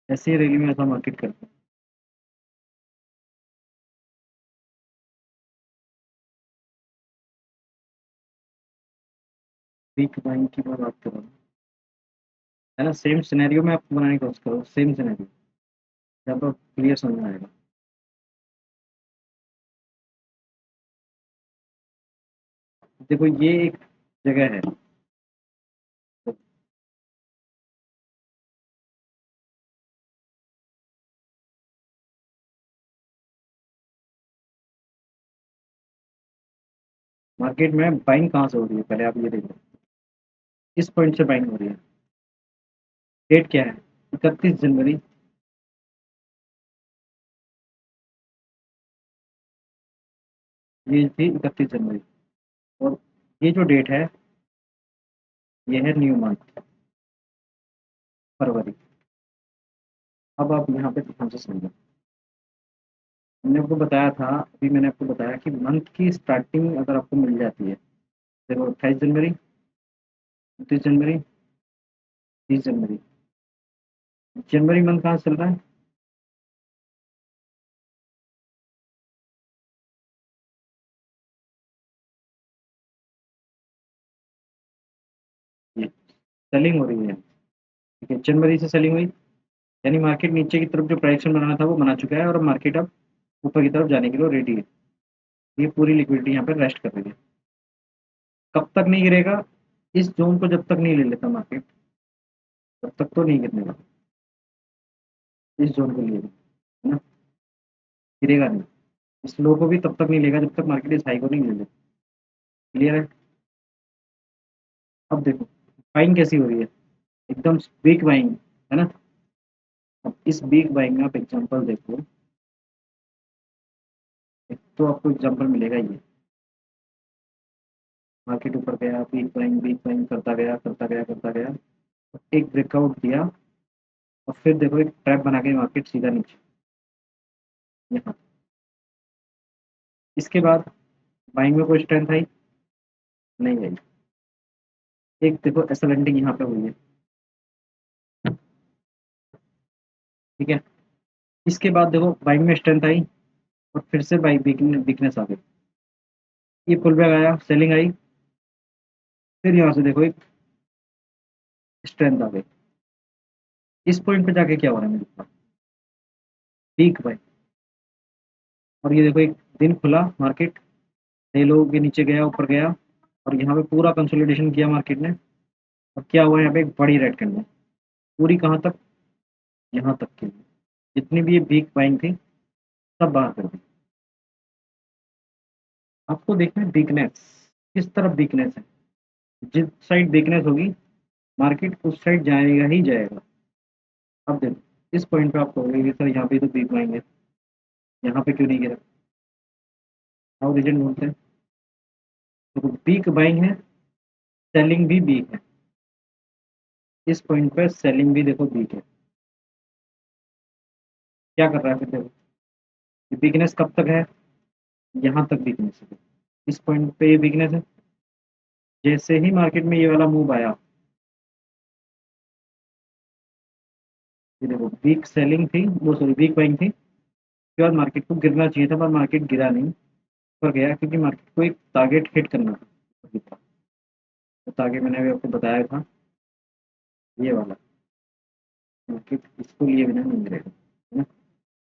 ऐसी रैली में ऐसा मार्केट करते हैं। वीक बाइंग की मैं बात कर रहा हूँ, है ना। सेम सिनेरियो में आपको बनाने की कोशिश करो, सेम सिनेरियो, जहाँ पर क्लियर समझ में आएगा। देखो ये एक जगह है, मार्केट में बाइंग कहाँ से हो रही है, पहले आप ये देखो, इस पॉइंट से बाइंग हो रही है। डेट क्या है, 31 जनवरी, ये थी 31 जनवरी। और ये जो डेट है, ये है न्यू मंथ, फरवरी। अब आप यहाँ पे ध्यान से समझो, मैंने आपको बताया था, अभी मैंने आपको बताया कि मंथ की स्टार्टिंग अगर आपको मिल जाती है, देखो 28 जनवरी, 29 जनवरी, 30 जनवरी, जनवरी मंथ कहाँ से चल रहा है, ये सेलिंग हो रही है, ठीक है, जनवरी से सेलिंग हुई, यानी मार्केट नीचे की तरफ जो प्राइजेक्शन बनाना था वो बना चुका है और अब मार्केट अब ऊपर की तरफ जाने के लिए रेडी है। ये पूरी लिक्विडिटी यहाँ पे रेस्ट कर रही है। कब तक नहीं गिरेगा, इस जोन को जब तक नहीं ले लेता मार्केट, तब तक तो नहीं गिरने वाला। इस जोन को लिए, है ना, गिरेगा नहीं। इस लो को भी तब तक नहीं लेगा जब तक मार्केट इस हाई को नहीं ले लेता। क्लियर है? अब देखो बाइंग कैसी हो रही है, एकदम बिग बाइंग, है ना। अब इस बिग बाइंग में आप एग्जांपल देखो, एक तो आपको एग्जांपल मिलेगा ये, मार्केट ऊपर गया, वीक बाइंग करता गया करता गया करता गया, एक ब्रेकआउट दिया और फिर देखो एक ट्रैप बना के मार्केट सीधा नीचे यहाँ। इसके बाद बाइंग में कोई स्ट्रेंथ आई नहीं आई। एक देखो एसएलएनडी यहाँ पे हुई है, ठीक है। इसके बाद देखो बाइंग में स्ट्रेंथ आई और फिर से बाइंग वीकनेस आ गई, ये पुल बैक आया, सेलिंग आई, फिर यहाँ से देखो एक स्ट्रेंथ आ गई। इस पॉइंट पे जाके क्या हो रहा है मेरे पास, पीक बाई। और ये देखो एक दिन खुला मार्केट, तेलों के नीचे गया, ऊपर गया और यहाँ पे पूरा कंसोलिडेशन किया मार्केट ने। और क्या हुआ, यहाँ पे एक बड़ी रेड कैंडल, पूरी कहाँ तक, यहाँ तक की। जितनी भी ये वीक बाइंग थी सब बाहर कर दी। आपको देखना है वीकनेस, किस तरफ वीकनेस है। जिस साइड वीकनेस होगी मार्केट उस साइड जाएगा ही जाएगा। अब देखो इस पॉइंट पे आप कहोगे कि सर यहाँ पे तो वीक बाइंग है, यहाँ पे क्यों नहीं गिरा। हाउ रीजन ढूंढते हैं, देखो वीक बाइंग है, सेलिंग भी वीक है। इस पॉइंट पे सेलिंग भी देखो वीक है। क्या कर रहा है फिर देखो, वीकनेस कब तक है, यहाँ तक वीकनेस है। इस पॉइंट पे ये वीकनेस है। जैसे ही मार्केट में ये वाला मूव आया, ये देखो वीक सेलिंग थी, वो सॉरी वीक बाइंग थी। उसके बाद मार्केट को गिरना चाहिए था पर मार्केट गिरा नहीं, ऊपर गया क्योंकि मार्केट को एक टारगेट हिट करना था। तो टारगेट मैंने अभी आपको बताया था, ये वाला। मार्केट इसको लिए बिना नहीं गिरेगा, है ना,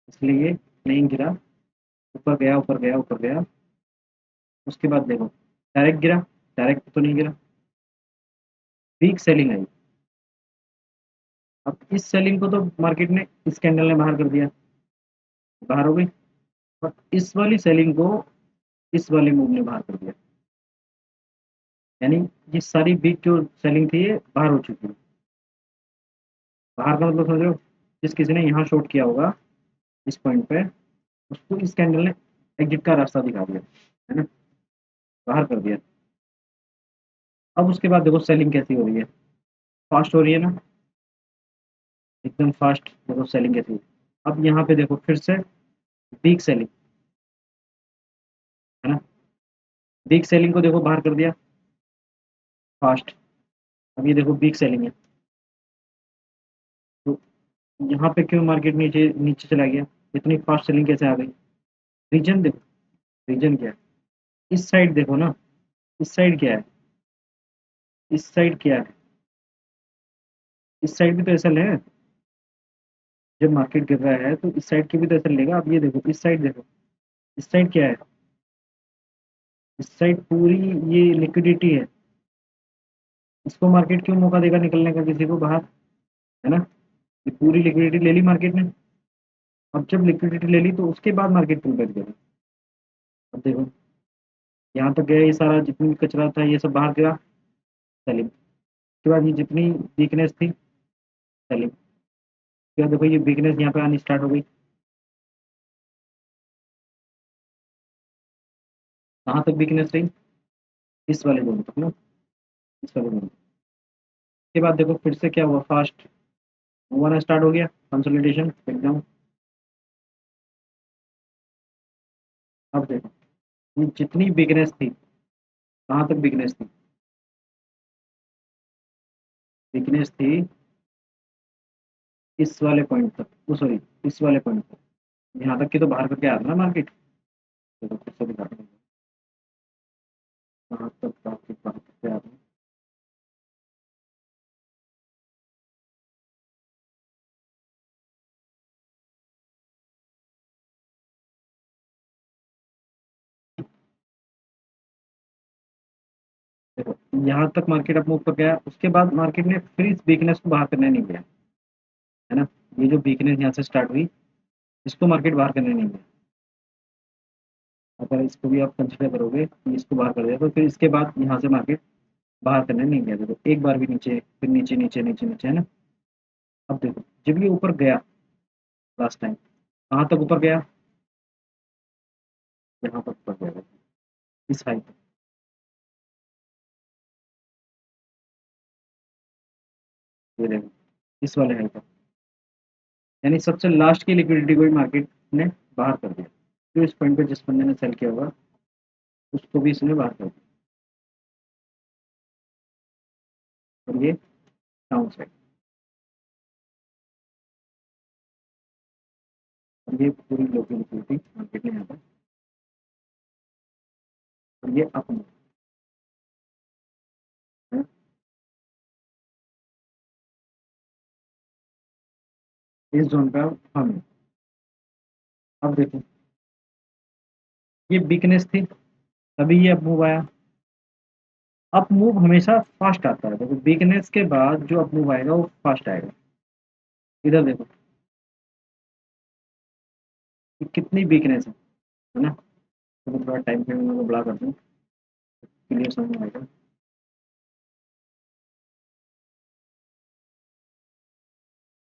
इसलिए नहीं गिरा। ऊपर गया ऊपर गया ऊपर गया, उसके बाद देखो डायरेक्ट गिरा, डायरेक्ट तो नहीं गिरा, वीक सेलिंग आई। अब इस सेलिंग को तो मार्केट ने इस कैंडल ने बाहर कर दिया, बाहर हो गई। और इस वाली सेलिंग को इस वाले मूव ने बाहर कर दिया, यानी ये सारी वीक जो सेलिंग थी ये बाहर हो चुकी है। बाहर का मतलब समझो, जिस किसी ने यहाँ शॉर्ट किया होगा इस पॉइंट पे, उसको इस कैंडल ने एग्जिट का रास्ता दिखा दिया, है ना, बाहर कर दिया। अब उसके बाद देखो सेलिंग कैसी हो रही है, फास्ट हो रही है ना, एकदम फास्ट। देखो सेलिंग कैसी हो रही है। अब यहाँ पे देखो फिर से वीक सेलिंग, है ना, वीक सेलिंग को देखो बाहर कर दिया फास्ट। अब ये देखो वीक सेलिंग है, तो यहाँ पे क्यों मार्केट नीचे नीचे चला गया, इतनी फास्ट सेलिंग कैसे आ गई। रीजन देखो, रीजन क्या है, इस साइड देखो ना, इस साइड क्या है, इस साइड क्या है, इस साइड भी तो ऐसा है। जब मार्केट गिर रहा है तो इस साइड की भी तो ऐसा लेगा। अब ये देखो इस साइड देखो, इस साइड क्या है, इस साइड पूरी ये लिक्विडिटी है। इसको मार्केट क्यों मौका देगा निकलने का किसी को बाहर, है ना, ये पूरी लिक्विडिटी ले ली मार्केट ने। अब जब लिक्विडिटी ले ली तो उसके बाद मार्केट पुल बैक गया। अब देखो यहाँ तक गया, ये सारा जितनी भी कचरा था ये सब बाहर गिरा, सेलिंग। उसके बाद ये जितनी वीकनेस थी, सेलिंग। उसके बाद देखो ये वीकनेस यहाँ पे आनी स्टार्ट हो गई, कहाँ तक वीकनेस रही, इस वाले जोन तक ना, इस वाले जोन। उसके बाद देखो फिर से क्या हुआ, फास्ट मूव आना स्टार्ट हो गया, कंसोलिडेशन एकदम। अब देखो ये जितनी वीकनेस थी, कहाँ तक वीकनेस थी, वीकनेस थी इस वाले पॉइंट तक, वो सॉरी इस वाले पॉइंट तक। यहाँ तक की तो बाहर करके आ रहा ना मार्केट। देखो फिर से दिखाता हूँ कहाँ तक मार्केट बाहर करके आ रहा है। देखो यहाँ तक मार्केट अप मूव कर गया, उसके बाद मार्केट ने फिर इस वीकनेस को बाहर करने नहीं दिया, है ना। ये जो वीकनेस यहाँ से स्टार्ट हुई इसको मार्केट बाहर करने नहीं दिया। अगर इसको भी आप कंसिडर करोगे कि इसको बाहर कर दिया तो फिर इसके बाद यहाँ से मार्केट बाहर करने नहीं दिया। देखो एक बार भी नीचे, फिर नीचे नीचे नीचे नीचे, है ना। अब देखो जब ये ऊपर गया लास्ट टाइम, कहाँ तक ऊपर गया, यहाँ तक ऊपर गया, इस हाई तक। ये देखो इस वाले हाई का, यानी सबसे लास्ट की लिक्विडिटी को भी मार्केट ने बाहर कर दिया। जो इस पॉइंट पे जिस बंदे ने सेल किया होगा उसको भी इसने बाहर कर दिया। और ये डाउन साइड, और ये पूरी लोकल लिक्विडिटी मार्केट ने यहाँ पर, और ये अप मूव है। इस जोन पे हम अब देखो ये वीकनेस थी, तभी ये अप मूव आया। अप मूव हमेशा फास्ट आता है, देखो वीकनेस के बाद जो अप मूव आएगा वो फास्ट आएगा। इधर देखो कि कितनी वीकनेस है ना। तो मैं थोड़ा टाइम फ्रेम में बड़ा कर दूँ, क्लियर समझ में आएगा।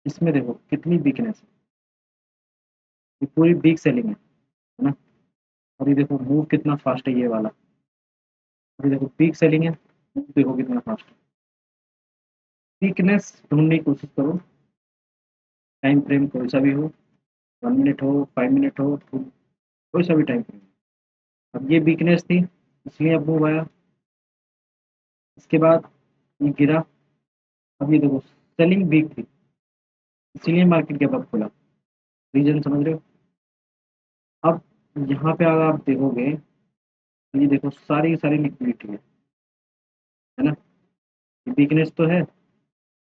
इसमें देखो कितनी वीकनेस है, ये पूरी वीक सेलिंग है ना। और ये देखो मूव कितना फास्ट है ये वाला, और ये देखो वीक सेलिंग है, मूव देखो कितना फास्ट है। वीकनेस ढूंढने की कोशिश करो, टाइम फ्रेम कोई सा भी हो, 1 मिनट हो, 5 मिनट हो, कोई सा भी टाइम फ्रेम। अब ये वीकनेस थी इसलिए अब मूव आया, इसके बाद ये गिरा। अब ये देखो सेलिंग वीक थी इसीलिए मार्केट गैप अप खुला। रीजन समझ रहे हो। अब यहाँ पे अगर आप देखोगे तो ये देखो सारी की सारी लिक्विडिटी है ना। वीकनेस तो है,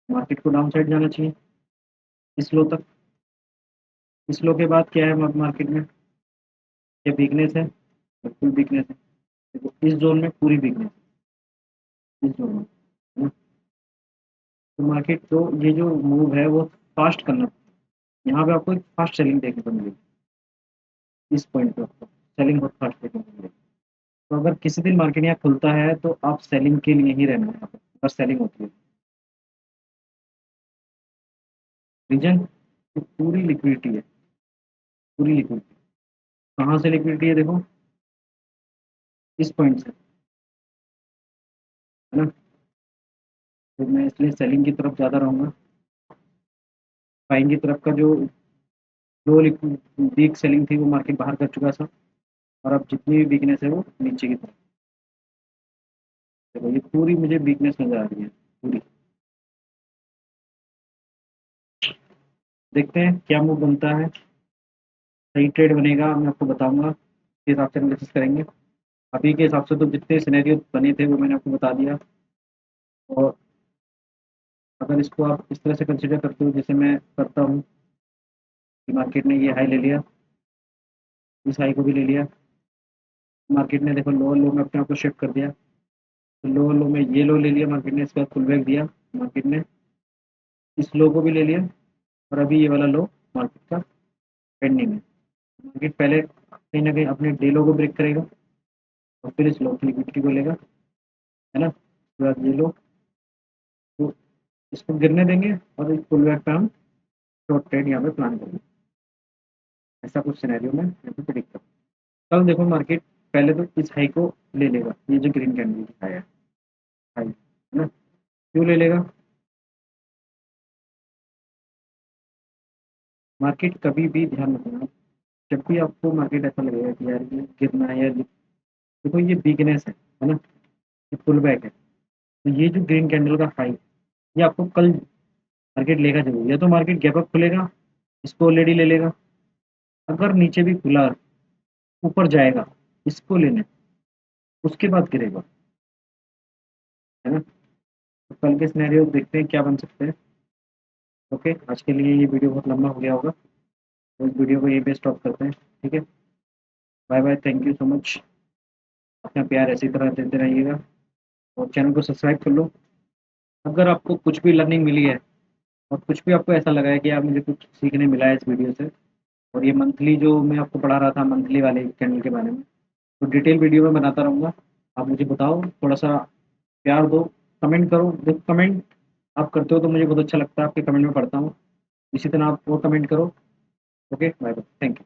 मार्केट को डाउन साइड जाना चाहिए इस लो तक। इस लो के बाद क्या है मार्केट में, क्या वीकनेस है, फुल वीकनेस है। देखो इस जोन में पूरी वीकनेस है, इस जोन में है ना? तो मार्केट को ये जो मूव है वो फास्ट करना, यहाँ पे आपको एक फास्ट सेलिंग देखने को मिलेगी। इस पॉइंट पे आपको सेलिंग बहुत फास्ट देखने को मिलेगी। तो अगर किसी दिन मार्केट यहाँ खुलता है तो आप सेलिंग के लिए ही रहना है यहाँ पे, बस सेलिंग होती है। रीजन पूरी लिक्विडिटी है, पूरी लिक्विडिटी। कहाँ से लिक्विडिटी है देखो, इस पॉइंट से, है ना। तो मैं इसलिए सेलिंग की तरफ ज़्यादा रहूँगा। बाइंग की तरफ का जो लो वीक सेलिंग थी वो मार्केट बाहर कर चुका था, और अब जितनी भी वीकनेस है वो नीचे की तरफ। देखो ये पूरी मुझे वीकनेस नज़र आ रही है पूरी। देखते हैं क्या मूव बनता है, सही ट्रेड बनेगा मैं आपको बताऊंगा, किस हिसाब से एनालिसिस करेंगे। अभी के हिसाब से तो जितने सिनेरियो बने थे वो मैंने आपको बता दिया। और अगर इसको आप इस तरह से कंसिडर करते हो जैसे मैं करता हूँ कि मार्केट ने ये हाई ले लिया, इस हाई को भी ले लिया, मार्केट ने देखो लोअर लो में अपने आप को शिफ्ट कर दिया। तो लोअर लो में ये लो ले लिया मार्केट ने, इसके बाद पुल बैक दिया मार्केट ने, इस लो को भी ले लिया, और अभी ये वाला लो मार्केट का पेंडिंग है। मार्केट पहले कहीं ना कहीं अपने डे लो को ब्रेक करेगा और फिर इस लो की लिक्विडिटी को लेगा, है ना। उसके बाद ये लो, तो इसको गिरने देंगे और इस पुल बैक पे हम शॉर्ट ट्रेड यहाँ पे प्लान करेंगे। ऐसा कुछ सिनेरियो में यहाँ पे प्रिडिक्ट करूँ। कल देखो मार्केट पहले तो इस हाई को ले लेगा, ये जो ग्रीन कैंडल दिखाया है हाई, है ना। क्यों ले लेगा, मार्केट कभी भी ध्यान रखना, जब भी आपको मार्केट ऐसा लगेगा कि यार ये गिरना है, या देखो ये वीकनेस है ना, ये पुल बैक है। तो ये जो ग्रीन कैंडल का हाई, ये आपको कल मार्केट लेगा जरूर, या तो मार्केट गैप अप खुलेगा, इसको ऑलरेडी ले लेगा, अगर नीचे भी खुला ऊपर जाएगा इसको लेने, उसके बाद गिरेगा, है ना। तो कल के सिनेरियो देखते हैं क्या बन सकते हैं। ओके, आज के लिए ये वीडियो बहुत लंबा हो गया होगा, तो इस वीडियो को यहीं पे स्टॉप करते हैं। ठीक है, bye bye, thank you so much. अपना प्यार ऐसी तरह देते रहिएगा, और चैनल को सब्सक्राइब कर लो। अगर आपको कुछ भी लर्निंग मिली है और कुछ भी आपको ऐसा लगा है कि यार मुझे कुछ सीखने मिला है इस वीडियो से, और ये मंथली जो मैं आपको पढ़ा रहा था मंथली वाले कैंडल के बारे में, तो डिटेल वीडियो में बनाता रहूँगा। आप मुझे बताओ, थोड़ा सा प्यार दो, कमेंट करो। देखो कमेंट आप करते हो तो मुझे बहुत अच्छा लगता है, आपके कमेंट में पढ़ता हूँ। इसी तरह आप और कमेंट करो। Okay, bye bye, thank you.